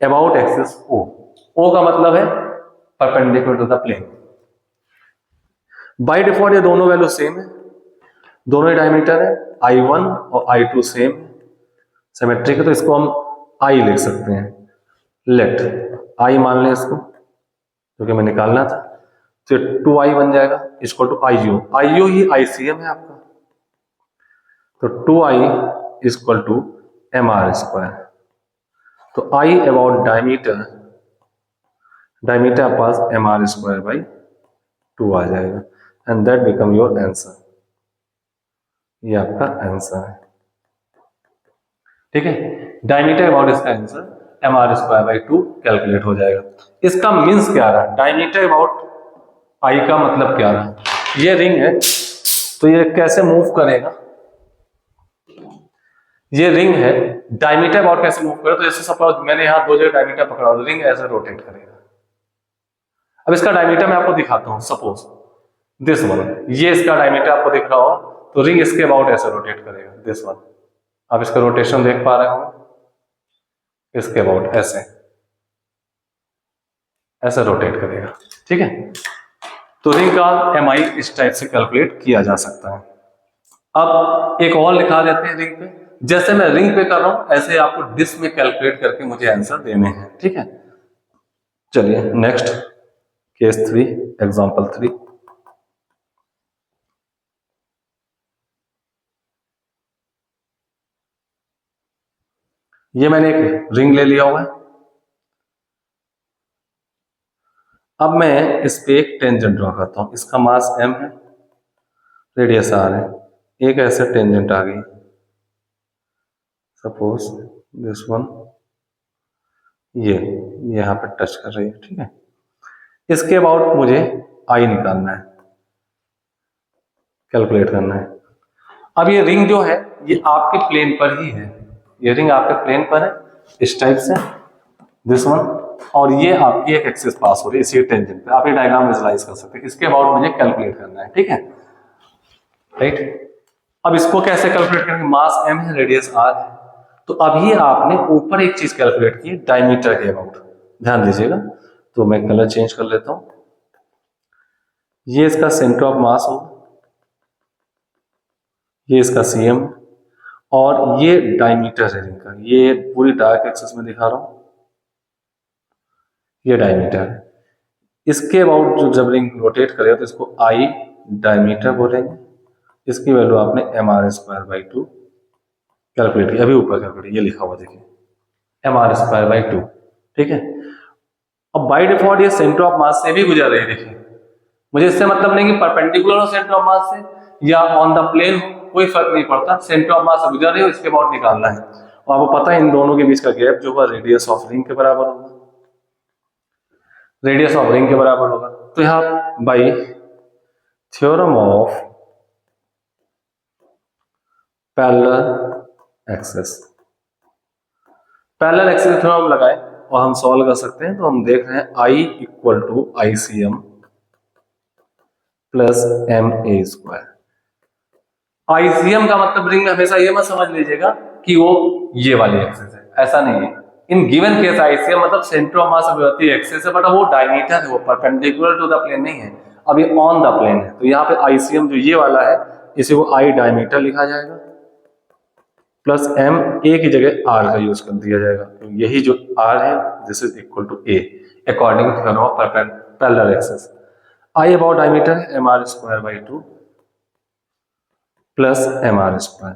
about axis O का मतलब है perpendicular to the plane. By default ये दोनों value same है, दोनों ही डायमीटर है, I1 और I2 सेम है, सिमेट्रिक है। तो इसको हम I लिख सकते हैं। लेट I मान लें इसको, क्योंकि मैं निकालना था। तो 2I बन जाएगा इक्वल टू IO ही ICM है आपका। तो 2I equal to MR square. तो I अबाउट डायमीटर आपके पास MR स्क्वायर बाई 2 आ जाएगा, and that become your answer. ये आपका आंसर है। ठीक है, डायमीटर अबाउट इसका answer MR square by 2 calculate हो जाएगा। इसका मीन्स क्या रहा, डायमीटर अबाउट आई का मतलब क्या रहा। ये रिंग है तो ये कैसे मूव करेगा, ये रिंग है, डायमीटर अबाउट कैसे मूव करेगा। तो जैसे सपोज मैंने यहाँ 2 जगह डायमीटर पकड़ा, रिंग ऐसे रोटेट करेगा। अब इसका डायमीटर मैं आपको दिखाता हूँ। सपोज दिस वन, ये इसका डायमीटर आपको दिख रहा हो, तो रिंग इसके अबाउट ऐसे रोटेट करेगा, दिस वन। आप इसका रोटेशन देख पा रहे हो, इसके अबाउट ऐसे ऐसे रोटेट करेगा। ठीक है, तो रिंग का MI इस टाइप से कैलकुलेट किया जा सकता है। अब एक और लिखा देते हैं रिंग पे। जैसे मैं रिंग पे कर रहा हूं ऐसे आपको डिस्क में कैलकुलेट करके मुझे आंसर देने हैं। ठीक है, चलिए नेक्स्ट केस 3, एग्जांपल 3। ये मैंने एक रिंग ले लिया हुआ है। अब मैं इस पे एक टेंजेंट ड्रॉ करता हूं। इसका मास m है, रेडियस r है। एक ऐसे टेंजेंट आ गई, सपोज दिस वन, ये यहाँ पे टच कर रही है। ठीक है, इसके अबाउट मुझे I निकालना है, कैलकुलेट करना है। अब ये रिंग जो है ये आपके प्लेन पर ही है, ये रिंग आपके प्लेन पर है इस टाइप से, दिस वन। और ये आपकी एक एक्सिस पास हो रही है इसी टेंजेंट पे। आप ये डायग्राम विजुलाइज कर सकते हैं। इसके अबाउट मुझे कैलकुलेट करना है। ठीक है, राइट। अब इसको कैसे कैलकुलेट करेंगे, मास m है, रेडियस r है। तो अभी आपने ऊपर एक चीज कैलकुलेट की, डायमीटर के अबाउट, ध्यान दीजिएगा। तो मैं कलर चेंज कर लेता हूं। ये इसका सेंटर ऑफ मास होगा, ये इसका CM और ये डायमीटर है रिंग का, ये पूरी डार्क एक्सिस में दिखा रहा हूं, ये डायमीटर है। इसके अबाउट जो जब रिंग रोटेट करेगा तो इसको I डायमीटर बोलेंगे। इसकी वैल्यू आपने mr²/2 कैलकुलेट किया, अभी ऊपर कैलकुलेट, ये लिखा हुआ देखिए mr²/2, ठीक है। अब बाय डिफॉल्ट ये सेंटर ऑफ मास से भी गुजर रही है, देखिए मुझे इससे मतलब नहीं कि परपेंडिकुलर हो सेंटर ऑफ मास से या ऑन द प्लेन, कोई फर्क नहीं पड़ता, सेंटर ऑफ मास से गुजर रही हो, इसके अबाउट निकालना है। और आपको पता है इन दोनों के बीच का गैप जो होगा रेडियस ऑफ रिंग के बराबर होगा, रेडियस ऑफ रिंग के बराबर होगा। तो यहां by theorem of parallel axis, parallel axis का थ्योरम लगाए और हम सॉल्व कर सकते हैं। तो हम देख रहे हैं I = ICM plus MA²। ICM का मतलब रिंग में हमेशा ये मत समझ लीजिएगा कि वो ये वाली एक्सिस है, ऐसा नहीं है। इन गिवन केस ICM मतलब centre of mass of axis है, बट वो डायमीटर है, वो परपेंडिकुलर टू द प्लेन नहीं है, अब ये ऑन द प्लेन है। तो यहाँ पे ICM जो ये वाला है इसे वो I डायमीटर लिखा जाएगा प्लस M, A की जगह R का यूज कर दिया जाएगा। तो यही जो R है this is equal to A according to theorem of parallel axis. I about diameter है mr²/2 प्लस mr²।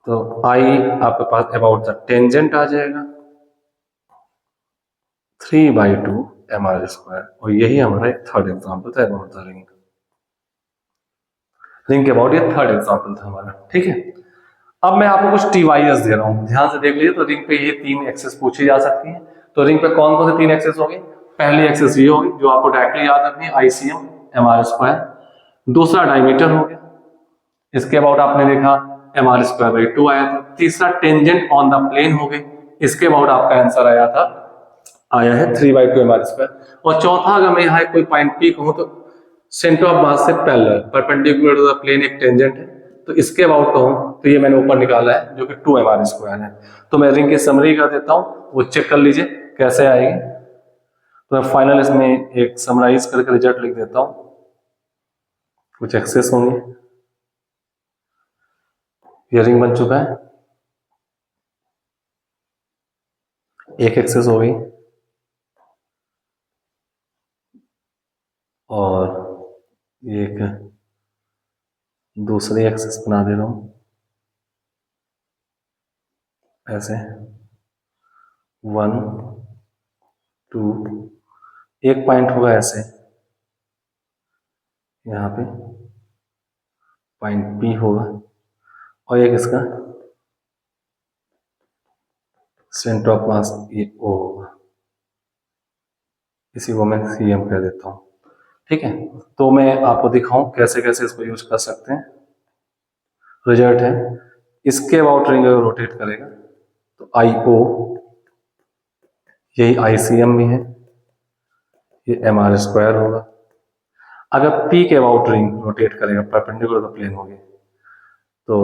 तो I आपके पास अबाउट द टेंजेंट आ जाएगा 3/2 mr²। और यही हमारा एक थर्ड एग्जाम्पल था अबाउट द रिंग, रिंग के अबाउट ये थर्ड एग्जाम्पल था हमारा, ठीक है। अब मैं आपको कुछ TYS दे रहा हूं, ध्यान से देख लीजिए। तो रिंग पे ये 3 एक्सेस पूछी जा सकती है। तो रिंग पे कौन कौन से 3 एक्सेस होंगे? पहली एक्सेस ये होगी जो आपको डायरेक्टली याद रखनी है, ICM mr²। दूसरा डायमीटर हो गया, इसके अबाउट आपने देखा mr²/2 आया था। तीसरा टेंजेंट ऑन द प्लेन हो गई, इसके अबाउट आपका आंसर आया है 3/2 mr²। और चौथा, अगर मैं यहाँ कोई पॉइंट P कहूं तो सेंटर ऑफ मास से parallel perpendicular to the plane एक टेंजेंट है, तो इसके अबाउट कहूं तो ये मैंने ऊपर निकाला है जो कि 2 mr² है। तो मैं रिंग की समरी कर देता हूं, वो चेक कर लीजिए कैसे आएगी। तो मैं फाइनल इसमें एक समराइज करके रिजल्ट लिख देता हूं। कुछ एक्सेस होंगे, ये रिंग बन चुका है, एक एक्सेस हो गई और एक दूसरी एक्सेस बना दे रहा हूं ऐसे 1 2, एक पॉइंट होगा ऐसे यहाँ पे पॉइंट P होगा और एक इसका सेंटर ऑफ मास ये O होगा, इसी को मैं CM कह देता हूँ, ठीक है। तो मैं आपको दिखाऊं कैसे कैसे इसको यूज कर सकते हैं। रिजल्ट है, इसके अबाउट रिंग अगर रोटेट करेगा तो IO, यही ICM भी है, ये mr² होगा। अगर P के अबाउट रिंग रोटेट करेगा परपेंडिकुलर तो प्लेन होगी तो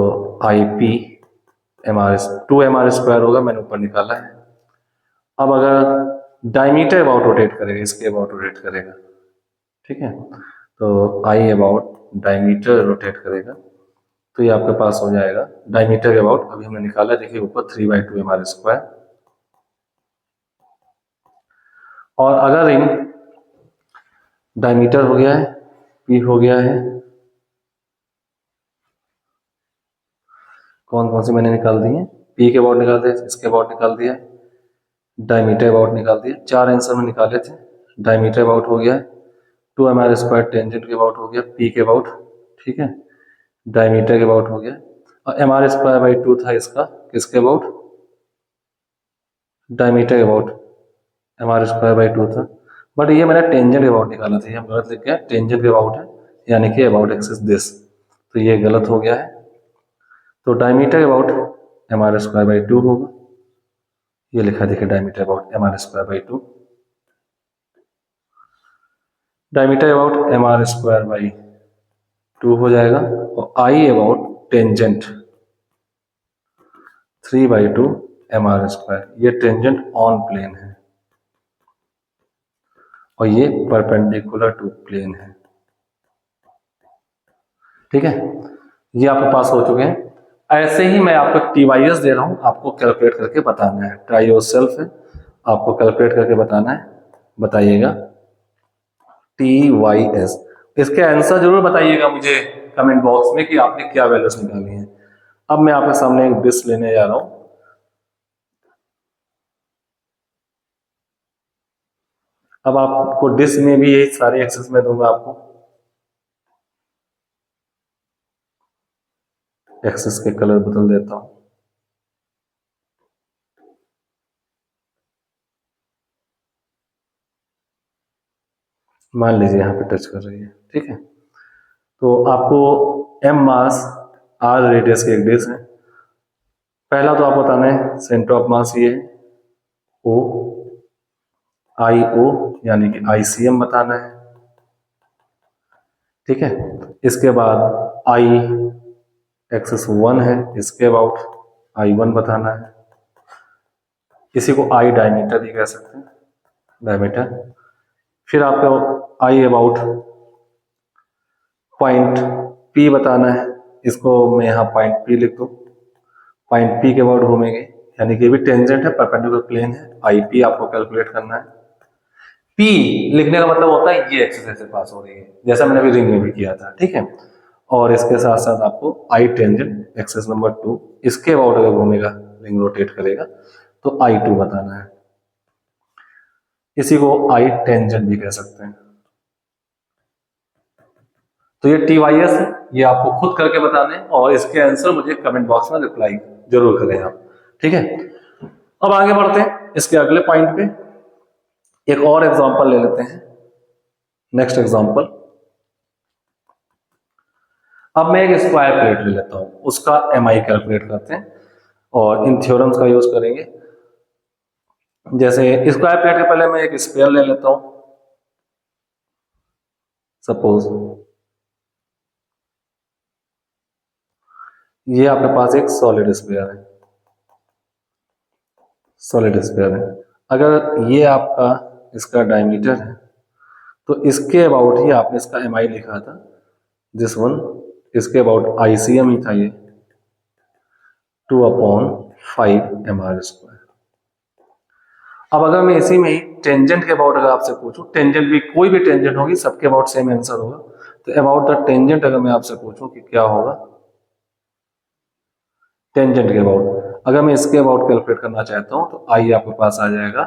IP 2 mr² होगा, मैंने ऊपर निकाला है। अब अगर डायमीटर अबाउट रोटेट करेगा, इसके अबाउट रोटेट करेगा, ठीक है, तो I अबाउट डायमीटर रोटेट करेगा तो ये आपके पास हो जाएगा डायमीटर के अबाउट, अभी हमने निकाला देखिए ऊपर 3/2 mr²। और अगर रिंग डायमीटर हो गया है, P हो गया है, कौन कौन से मैंने निकाल दिए, P के अबाउट निकाल दिया, इसके अबाउट निकाल दिया, डायमीटर अबाउट निकाल दिया, 4 आंसर में निकाले थे। डायमीटर अबाउट हो गया है, 2 mr² टेंजेंट के अबाउट हो गया, P के अबाउट, ठीक है, डायमीटर के अबाउट हो गया और mr²/2 था इसका किसके अबाउट, डायमीटर के अबाउट mr²/2 था। बट ये मैंने टेंजेंट के अबाउट निकाला था, ये हम गलत लिख गया, टेंजेंट के अबाउट है यानी कि अबाउट एक्सिस दिस, तो ये गलत हो गया है। तो डायमीटर के अबाउट mr²/2 होगा, ये लिखा देखिए diameter about mr²/2, diameter about mr²/2 हो जाएगा और I अबाउट टेंजेंट 3/2 mr², ये टेंजेंट ऑन प्लेन है और ये परपेंडिकुलर टू प्लेन है, ठीक है। ये आपके पास हो चुके हैं। ऐसे ही मैं आपको TYS दे रहा हूं, आपको कैलकुलेट करके बताना है। ट्राई योर सेल्फ है, आपको कैलकुलेट करके बताना है। बताइएगा TYS। इसके आंसर जरूर बताइएगा मुझे कमेंट बॉक्स में कि आपने क्या वैल्यूज निकाली हैं। अब मैं आपके सामने एक डिश लेने जा रहा हूं। अब आपको डिश में भी यही सारे एक्सेस में दूंगा आपको। एक्सेस के कलर बदल देता हूं। मान लीजिए यहाँ पे टच कर रही है, ठीक है। तो आपको M मास R रेडियस की एक डिश है। पहला तो आपको बताना है सेंटर ऑफ मास ये है O, IO यानी कि ICM बताना है, ठीक है। इसके बाद I एक्सेस 1 है, इसके अबाउट I1 बताना है। इसी को I डायमीटर भी कह सकते हैं, डायमीटर। फिर आपको I अबाउट पॉइंट P बताना है। इसको मैं यहाँ पॉइंट P लिख दूँ। पॉइंट P के अबाउट घूमेंगे, यानी कि भी टेंजेंट है, परपेंडिकुलर प्लेन है। IP आपको कैलकुलेट करना है। P लिखने का मतलब होता है ये एक्सेस ऐसे पास हो रही है, जैसा मैंने अभी रिंग में भी किया था, ठीक है। और इसके साथ साथ आपको I टेंजेंट एक्सेस नंबर 2, इसके अबाउट अगर घूमेगा, रिंग रोटेट करेगा, तो I2 बताना है। इसी को I टेंजेंट भी कह सकते हैं। तो ये TYS है, ये आपको खुद करके बताने हैं और इसके आंसर मुझे कमेंट बॉक्स में रिप्लाई जरूर करें आप, ठीक है। अब आगे बढ़ते हैं इसके अगले पॉइंट पे। एक और एग्जांपल ले लेते हैं, नेक्स्ट एग्जांपल। अब मैं एक स्क्वायर प्लेट ले लेता हूं, उसका MI कैलकुलेट करते हैं और इन थ्योरम्स का यूज करेंगे। जैसे स्क्वायर प्लेट के पहले मैं एक स्फीयर ले लेता हूं। सपोज ये आपके पास एक सॉलिड स्फीयर है, सॉलिड स्फीयर है। अगर ये आपका इसका डायमीटर है, तो इसके अबाउट ही आपने इसका MI लिखा था, दिस वन। इसके अबाउट ICM ही था ये, 2/5 mr²। अब अगर मैं इसी में ही टेंजेंट के अबाउट अगर आपसे पूछूं, टेंजेंट भी कोई भी टेंजेंट होगी, सबके अबाउट सेम आंसर होगा। तो अबाउट द टेंजेंट अगर मैं आपसे पूछूं कि क्या होगा, टेंजेंट के अबाउट अगर मैं इसके अबाउट कैलकुलेट करना चाहता हूं, तो आई आपके पास आ जाएगा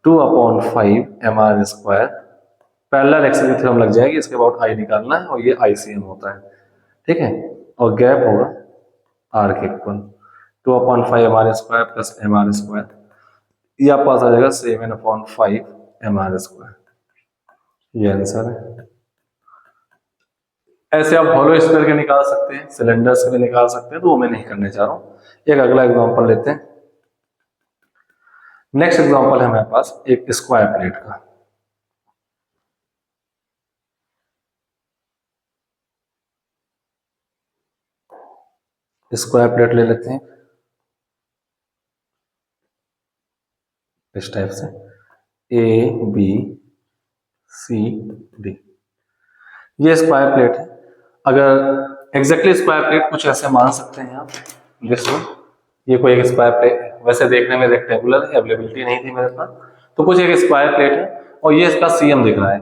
2/5 mr²। पैरेलल एक्सिस की थ्योरम लग जाएगी, इसके अबाउट आई निकालना है और ये ICM होता है, ठीक है। और गैप होगा आर के इक्वल 2/5 mr² प्लस mr²। ये आपके पास आ जाएगा 7/5 mr²। ये आंसर है। ऐसे आप हॉलो स्फीयर के निकाल सकते हैं, सिलेंडर्स के निकाल सकते हैं, तो वो मैं नहीं करने जा रहा हूं। एक अगला एग्जांपल लेते हैं। नेक्स्ट एग्जांपल है हमारे पास एक स्क्वायर प्लेट का। स्क्वायर प्लेट ले लेते हैं इस टाइप से, ABCD। ये स्क्वायर प्लेट है। अगर एग्जैक्टली स्क्वायर प्लेट कुछ ऐसे मान सकते हैं आप, जैसे ये कोई एक स्क्वायर प्लेट, वैसे देखने में रेक्टेंगुलर है, अवेलेबिलिटी नहीं थी मेरे पास, तो कुछ एक स्क्वायर प्लेट है और ये इसका CM दिख रहा है।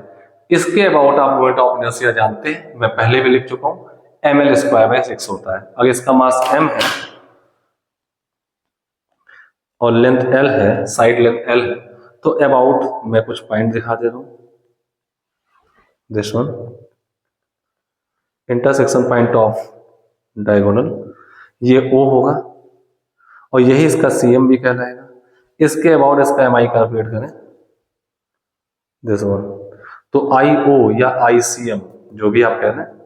इसके अबाउट आप मोमेंट ऑफ इनर्शिया जानते हैं, मैं पहले भी लिख चुका हूं, ml²/6 होता है। अगर इसका मास M है और लेंथ L है, साइड लेंथ L है, तो अबाउट मैं कुछ पॉइंट दिखा दे रहा हूं। This one, intersection point of diagonal, ये O होगा और यही इसका CM भी कहलाएगा। इसके अबाउट इसका MI कैलकुलेट करें, दिस वन। तो IO या ICM जो भी आप कह रहे हैं,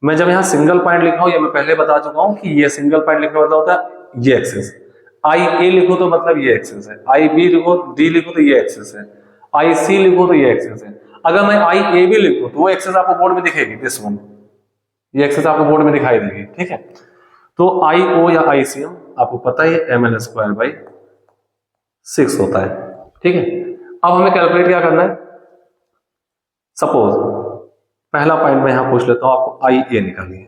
मैं जब यहाँ सिंगल पॉइंट लिख रहा हूं, ये मैं पहले बता चुका हूं कि ये सिंगल पॉइंट लिखने का मतलब होता है ये एक्सिस। IA लिखो तो मतलब ये एक्सिस है, IB लिखो, D लिखो तो ये एक्सिस है, IC लिखो तो ये एक्सिस है। अगर मैं IAB लिखूं तो वो एक्सिस आपको बोर्ड में दिखेगी, दिस वन, ये एक्सिस आपको बोर्ड में दिखाई देगी, ठीक है। तो IO या ICM आपको पता ही ml²/6 होता है, ठीक है। अब हमें कैलकुलेट क्या करना है। सपोज पहला पॉइंट मैं यहां पूछ लेता हूं, आपको IA निकालिए।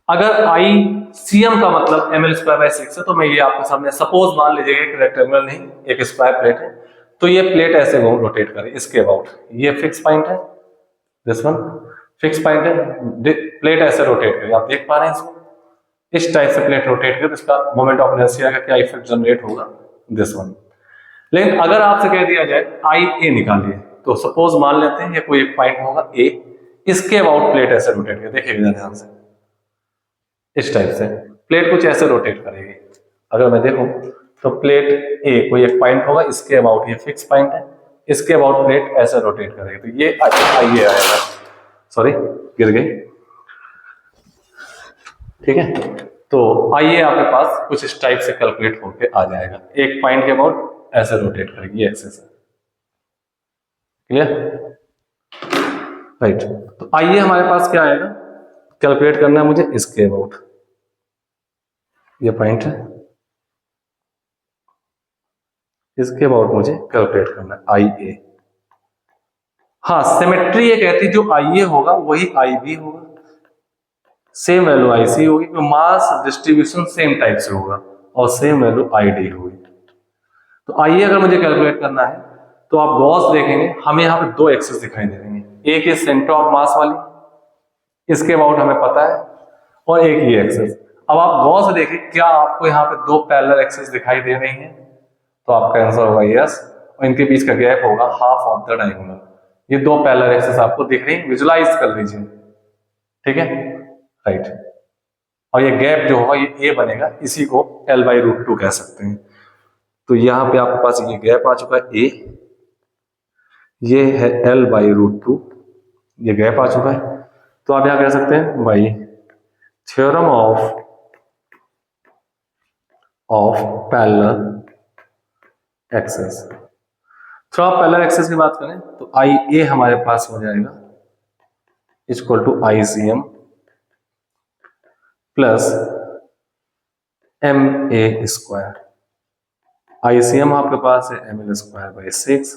अगर आई सीएम का मतलब एम एल स्क्वायर बाई 6 है, तो मैं ये आपके सामने सपोज मान लीजिएगा एक रेक्टेंगुलर नहीं एक स्क्वायर प्लेट है, तो ये प्लेट ऐसे रोटेट करे इसके अबाउट, ये फिक्स पॉइंट है, दिस वन फिक्स पॉइंट है, प्लेट ऐसे रोटेट करे, आप देख पा रहे हैं इसको, इस टाइप से प्लेट रोटेट करे तो इसका मोमेंट ऑफ इनर्शिया का क्या इफेक्ट जनरेट होगा, दिस वन। लेकिन अगर आपसे कह दिया जाए आई ए निकालिए, तो सपोज मान लेते हैं ये कोई एक पॉइंट होगा ए, इसके अबाउट प्लेट ऐसे रोटेट करे, देखिएगा ध्यान से, इस टाइप से प्लेट कुछ ऐसे रोटेट करेगी। अगर मैं देखूं तो प्लेट ए कोई एक पॉइंट होगा, इसके अबाउट ये फिक्स पॉइंट है, इसके अबाउट प्लेट ऐसे रोटेट करेगी, तो ये आइए आएगा, सॉरी गिर गई, ठीक है। तो आइए आपके पास कुछ इस टाइप से कैलकुलेट होके आ जाएगा, एक पॉइंट के अबाउट ऐसे रोटेट करेगी ये एक्सिस है, क्लियर, राइट। तो आइए हमारे पास क्या आएगा, कैलकुलेट करना है मुझे इसके अबाउट, ये पॉइंट है, इसके अबाउट मुझे कैलकुलेट करना है आई ए। हाँ, सिमेट्री ये कहती जो आई ए होगा वही आई बी होगा, सेम वैल्यू आई सी होगी, तो मास डिस्ट्रीब्यूशन सेम टाइप से होगा और सेम वैल्यू आई डी होगी। तो आइए अगर मुझे कैलकुलेट करना है तो आप गॉस देखेंगे, हमें यहाँ पे दो एक्सिस दिखाई दे रही हैं, एक ये सेंटर ऑफ मास वाली, इसके अबाउट हमें पता है, और एक ये एक्सिस। अब आप गॉस देखें, क्या आपको यहाँ पे दो पैरेलल एक्सिस दिखाई दे रही हैं, तो आपका आंसर होगा यस, और इनके बीच का गैप होगा हाफ ऑफ द डायगोनल। ये दो पैरेलल एक्सिस आपको दिख रही है, विजुलाइज कर लीजिए, ठीक है, राइट। और ये गैप जो होगा ये ए बनेगा, इसी को L बाई रूट 2 कह सकते हैं। तो यहां पे आपके पास ये गैप आ चुका है ए, ये है L बाई रूट 2, ये गैप आ चुका है। तो आप यहां कह सकते हैं भाई थ्योरम ऑफ पैरेलल एक्सिस। तो आप पैरेलल एक्सिस की बात करें तो आई ए हमारे पास हो जाएगा equal to I C M plus M A square, ICM आपके पास है M L square by 6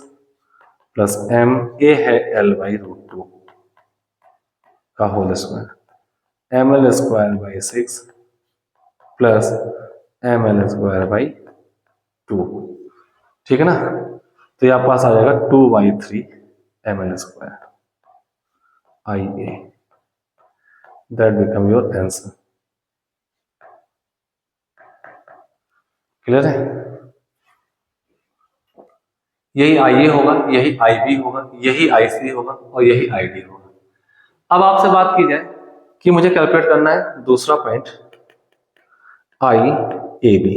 plus M A है एल बाई रूट 2 का whole square, M L square by 6 plus M L square by 2, ठीक है ना। तो ये आपके पास आ जाएगा 2/3 M L square I A, that become your answer, clear है। यही आई ए होगा, यही आई बी होगा, यही आई सी होगा और यही आई डी होगा। अब आपसे बात की जाए कि मुझे कैलकुलेट करना है दूसरा point I A B,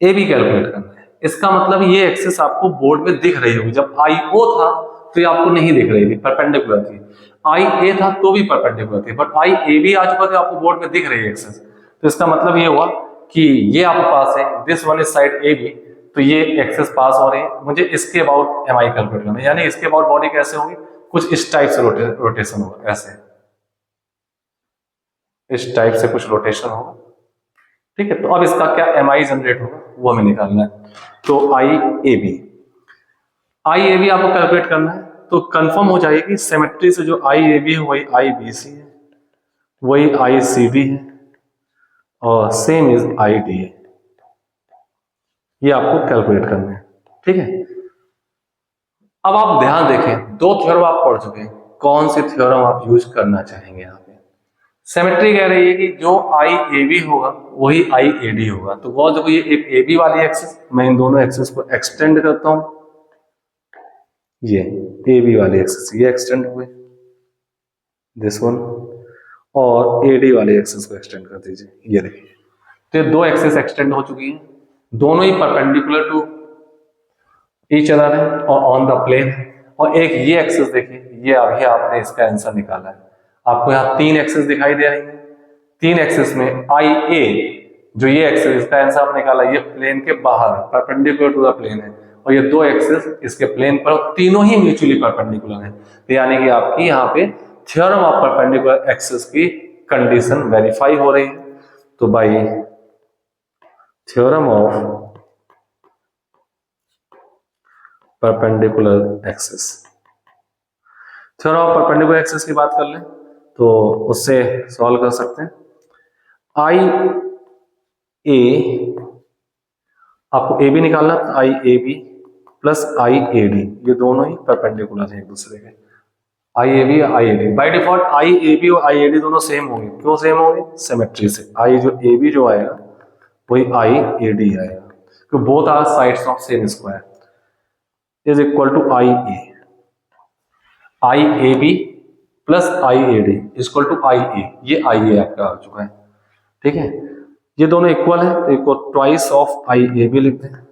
A B calculate करना है। इसका मतलब ये एक्सिस आपको बोर्ड में दिख रही होगी, जब आई ओ था तो ये आपको नहीं दिख रही थी, परपेंडिकुलर थी, आई ए था तो भी परपेंडिकुलर थी, बट आई ए बी आ चुका तो आपको बोर्ड में दिख रही है एक्सिस। तो इसका मतलब ये हुआ कि ये आपके पास है, this one is side A B, तो ये एक्सिस पास हो रही है, मुझे इसके अबाउट एम आई कैलकुलेट करना है, यानी इसके अबाउट बॉडी कैसे होगी, कुछ इस टाइप से रोटेशन होगा, ऐसे इस टाइप से कुछ रोटेशन होगा, ठीक है। तो अब इसका क्या एम आई जनरेट होगा वो हमें निकालना है। तो आई ए बी आपको कैलकुलेट करना है, तो कंफर्म हो जाएगी सिमेट्री से जो आई ए बी है वही आई बी सी है, वही आई सी डी है और सेम इज आई डी है, ये आपको कैलकुलेट करना है, ठीक है। अब आप ध्यान देखें, दो थ्योरम आप पढ़ चुके हैं, कौन सी थ्योरम आप यूज करना चाहेंगे यहाँ पे। सिमेट्री कह रही है कि जो आई ए बी होगा वही आई ए डी होगा, तो वो देखो ये एक ए बी वाली एक्सिस, मैं इन दोनों एक्सिस को एक्सटेंड करता हूं, ये ए बी वाली एक्सिस ये एक्सटेंड हुए, दिस वन, और ए डी वाली एक्सिस को एक्सटेंड कर दीजिए, ये देखिए। तो ये दो एक्सिस एक्सटेंड हो चुकी हैं, दोनों ही परपेंडिकुलर टू ईच अदर है और ऑन द प्लेन है। और एक ये एक्सिस देखिए, ये अभी आपने इसका आंसर निकाला है, आपको यहाँ तीन एक्सिस दिखाई दे रही है, तीन एक्सिस में आई ए जो ये एक्सिस इसका आंसर आपने निकाला, ये प्लेन के बाहर परपेंडिकुलर टू द प्लेन है, और ये दो एक्सिस इसके प्लेन पर, तीनों ही म्यूचुअली परपेंडिकुलर है, तो यानी कि आपकी यहाँ पे थ्योरम ऑफ परपेंडिकुलर एक्सिस की कंडीशन वेरीफाई हो रही है। तो by theorem of perpendicular axis, theorem of perpendicular axis की बात कर लें तो उससे सॉल्व कर सकते हैं। आई ए, आपको ए बी निकालना, I A B plus I A D, ये दोनों ही परपेंडिकुलर हैं एक दूसरे के। I A B I A D, by default I A B और आई ए डी दोनों सेम होंगे। क्यों सेम होंगे? सिमेट्री से। आई जो ए बी जो आएगा वही आई ए डी आएगा, क्योंकि both are sides of same square is equal to I A. I A B plus I A D equal to I A, ये आई ए आपका आ चुका है। ठीक है, ये दोनों इक्वल है तो equal twice of I A B लिखते हैं।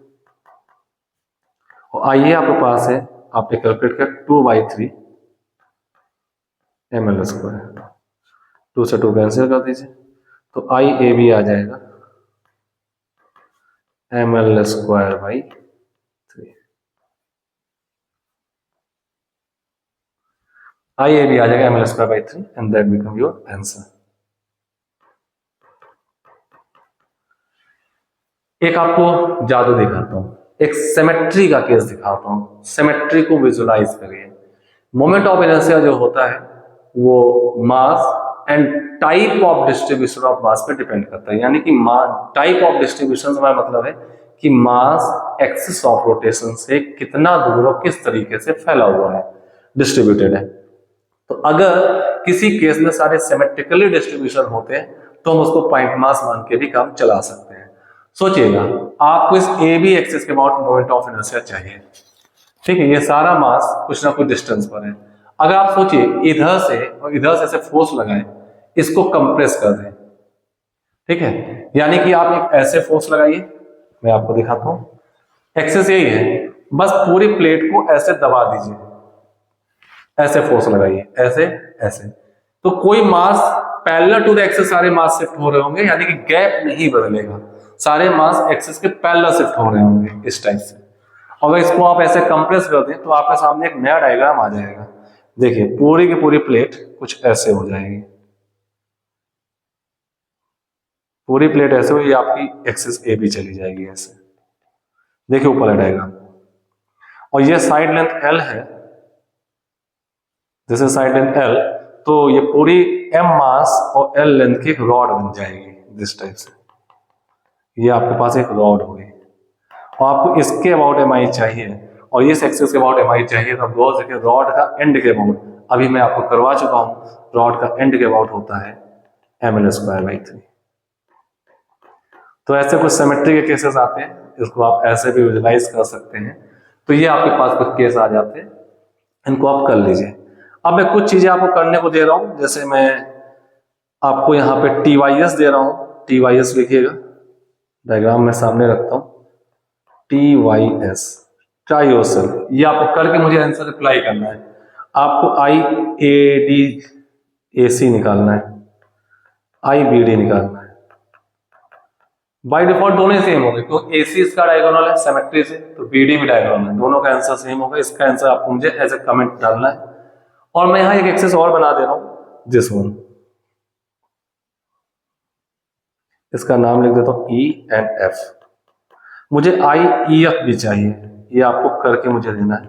और आई ए आपके पास है, आपने कैलकुलेट किया 2/3 ml स्क्वायर, 2 से 2 कैंसिल कर दीजिए तो आई ए बी आ जाएगा ml square by 3। I A B आ जाएगा ml square by 3 and that become your answer. एक आपको जादू दिखाता हूं, एक सिमेट्री का केस दिखाता हूं। सिमेट्री को विजुलाइज करिए। मोमेंट ऑफ इनर्शिया जो होता है वो mass and type of distribution of mass पे डिपेंड करता है। यानी कि टाइप ऑफ डिस्ट्रीब्यूशन से हमारा मतलब है कि मास एक्सिस ऑफ रोटेशन से कितना दूर और किस तरीके से फैला हुआ है, डिस्ट्रीब्यूटेड है। तो अगर किसी केस में सारे सिमेट्रिकली डिस्ट्रीब्यूशन होते हैं तो हम उसको पॉइंट मास मान के भी काम चला सकते हैं। सोचिएगा, आपको इस ए बी एक्सिस के अबाउट मोमेंट ऑफ इनर्शिया चाहिए। ठीक है, ये सारा मास कुछ ना कुछ डिस्टेंस पर है। अगर आप सोचिए इधर से और इधर से ऐसे फोर्स लगाएं, इसको कंप्रेस कर दें। ठीक है, यानी कि आप एक ऐसे फोर्स लगाइए, मैं आपको दिखाता हूं। एक्सिस यही है, बस पूरी प्लेट को ऐसे दबा दीजिए, ऐसे फोर्स लगाइए, ऐसे ऐसे, तो कोई मास पैरेलल टू द एक्सिस सारे मास शिफ्ट हो रहे होंगे, यानी कि गैप नहीं बदलेगा, सारे मास एक्सिस के पैरेलल शिफ्ट हो रहे होंगे इस टाइप से। और इसको आप ऐसे कंप्रेस कर दें तो आपके सामने एक नया डायग्राम आ जाएगा। देखिए, पूरी की पूरी प्लेट कुछ ऐसे हो जाएगी, पूरी प्लेट ऐसे हुई, आपकी एक्सिस ए बी चली जाएगी ऐसे। देखिए ऊपर है डायग्राम, और ये साइड लेंथ एल है, जैसे साइड लेंथ एल, तो ये पूरी एम मास और एल लेंथ की एक रॉड बन जाएगी दिस टाइप से। ये आपके पास एक रॉड होगी और आपको इसके अबाउट एम आई चाहिए और इस एक्सिस के अबाउट एम आई चाहिए, तो आप गौर देखिए रॉड का एंड के अबाउट, अभी मैं आपको करवा चुका हूं, रॉड का एंड के अबाउट होता है ml स्क्वायर बाई 3। तो ऐसे कुछ सिमेट्री के केसेस आते हैं, इसको आप ऐसे भी विजुलाइज कर सकते हैं। तो ये आपके पास कुछ केस आ जाते हैं, इनको आप कर लीजिए। अब मैं कुछ चीजें आपको करने को दे रहा हूं, जैसे मैं आपको यहाँ पे TYS दे रहा हूं, TYS लिखिएगा, डायग्राम में सामने रखता हूं, TYS ट्राई योरसेल्फ, ये आपको करके मुझे आंसर रिप्लाई करना है। आपको IADAC निकालना है, IBD निकालना है। बाय डिफॉल्ट दोनों ही सेम होंगे, क्योंकि AC इसका डायगोनल है सिमेट्री से, तो BD भी डायगोनल है, दोनों का आंसर सेम होगा। इसका आंसर आपको मुझे एज ए कमेंट डालना है। और मैं यहाँ एक एक्सिस और बना दे रहा हूं, दिस वन, इसका नाम लिख देता हूं E and F। मुझे IEF भी चाहिए, ये आपको करके मुझे देना है।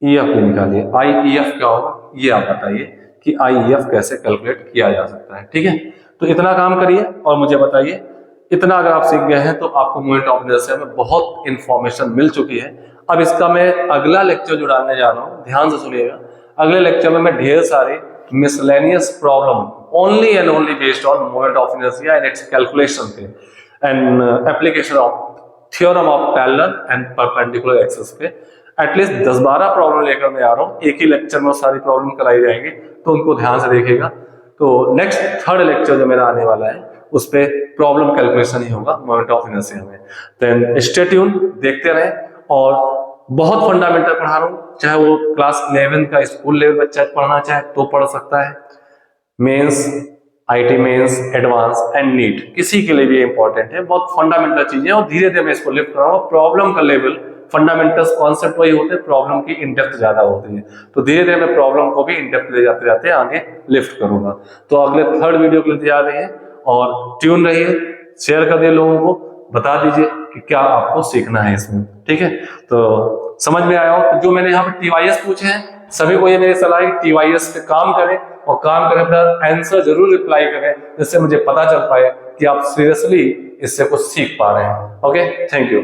EF भी निकालिए, IEF क्या होगा ये आप बताइए कि IEF कैसे कैलकुलेट किया जा सकता है। ठीक है, तो इतना काम करिए और मुझे बताइए। इतना अगर आप सीख गए हैं तो आपको मोमेंट ऑफ इनर्शिया में बहुत इंफॉर्मेशन मिल चुकी है। अब इसका मैं अगला लेक्चर जो डालने जा रहा हूँ, ध्यान से सुनिएगा। अगले लेक्चर में मैं ढेर सारे miscellaneous problem only and only based on moment of inertia and its calculation पे and application of theorem of parallel and perpendicular axis पे एटलीस्ट 10-12 प्रॉब्लम लेकर मैं आ रहा हूँ। एक ही लेक्चर में सारी प्रॉब्लम कराई जाएंगी, तो उनको ध्यान से देखिएगा। तो नेक्स्ट थर्ड लेक्चर जो मेरा आने वाला है उस पे प्रॉब्लम कैलकुलेशन ही होगा मोमेंट ऑफ इनर्शिया में। देन स्टे ट्यून, देखते रहें। और बहुत फंडामेंटल पढ़ा रहा हूँ, चाहे वो क्लास 11 का स्कूल लेवल बच्चा पढ़ना चाहे तो पढ़ सकता है, mains, IT mains, advance and NEET, किसी के लिए भी इंपॉर्टेंट है। बहुत फंडामेंटल चीजें और धीरे धीरे मैं इसको लिफ्ट कर रहा हूँ। प्रॉब्लम का लेवल, फंडामेंटल्स कॉन्सेप्ट वही होते हैं, प्रॉब्लम की इनडेप्थ ज्यादा होती है, तो धीरे धीरे मैं प्रॉब्लम को भी इनडेप्थ ले जाते जाते आगे लिफ्ट करूंगा। तो अगले थर्ड वीडियो के लिए तैयार रहिए और ट्यून रहिए, शेयर कर दिए लोगों को, बता दीजिए कि क्या आपको सीखना है इसमें। ठीक है, तो समझ में आया हो तो जो मैंने यहाँ पे TYS पूछे हैं सभी को ये मेरी सलाह है कि TYS पे काम करें और काम करें अपना आंसर जरूर रिप्लाई करें, जिससे मुझे पता चल पाए कि आप सीरियसली इससे कुछ सीख पा रहे हैं। Okay, thank you.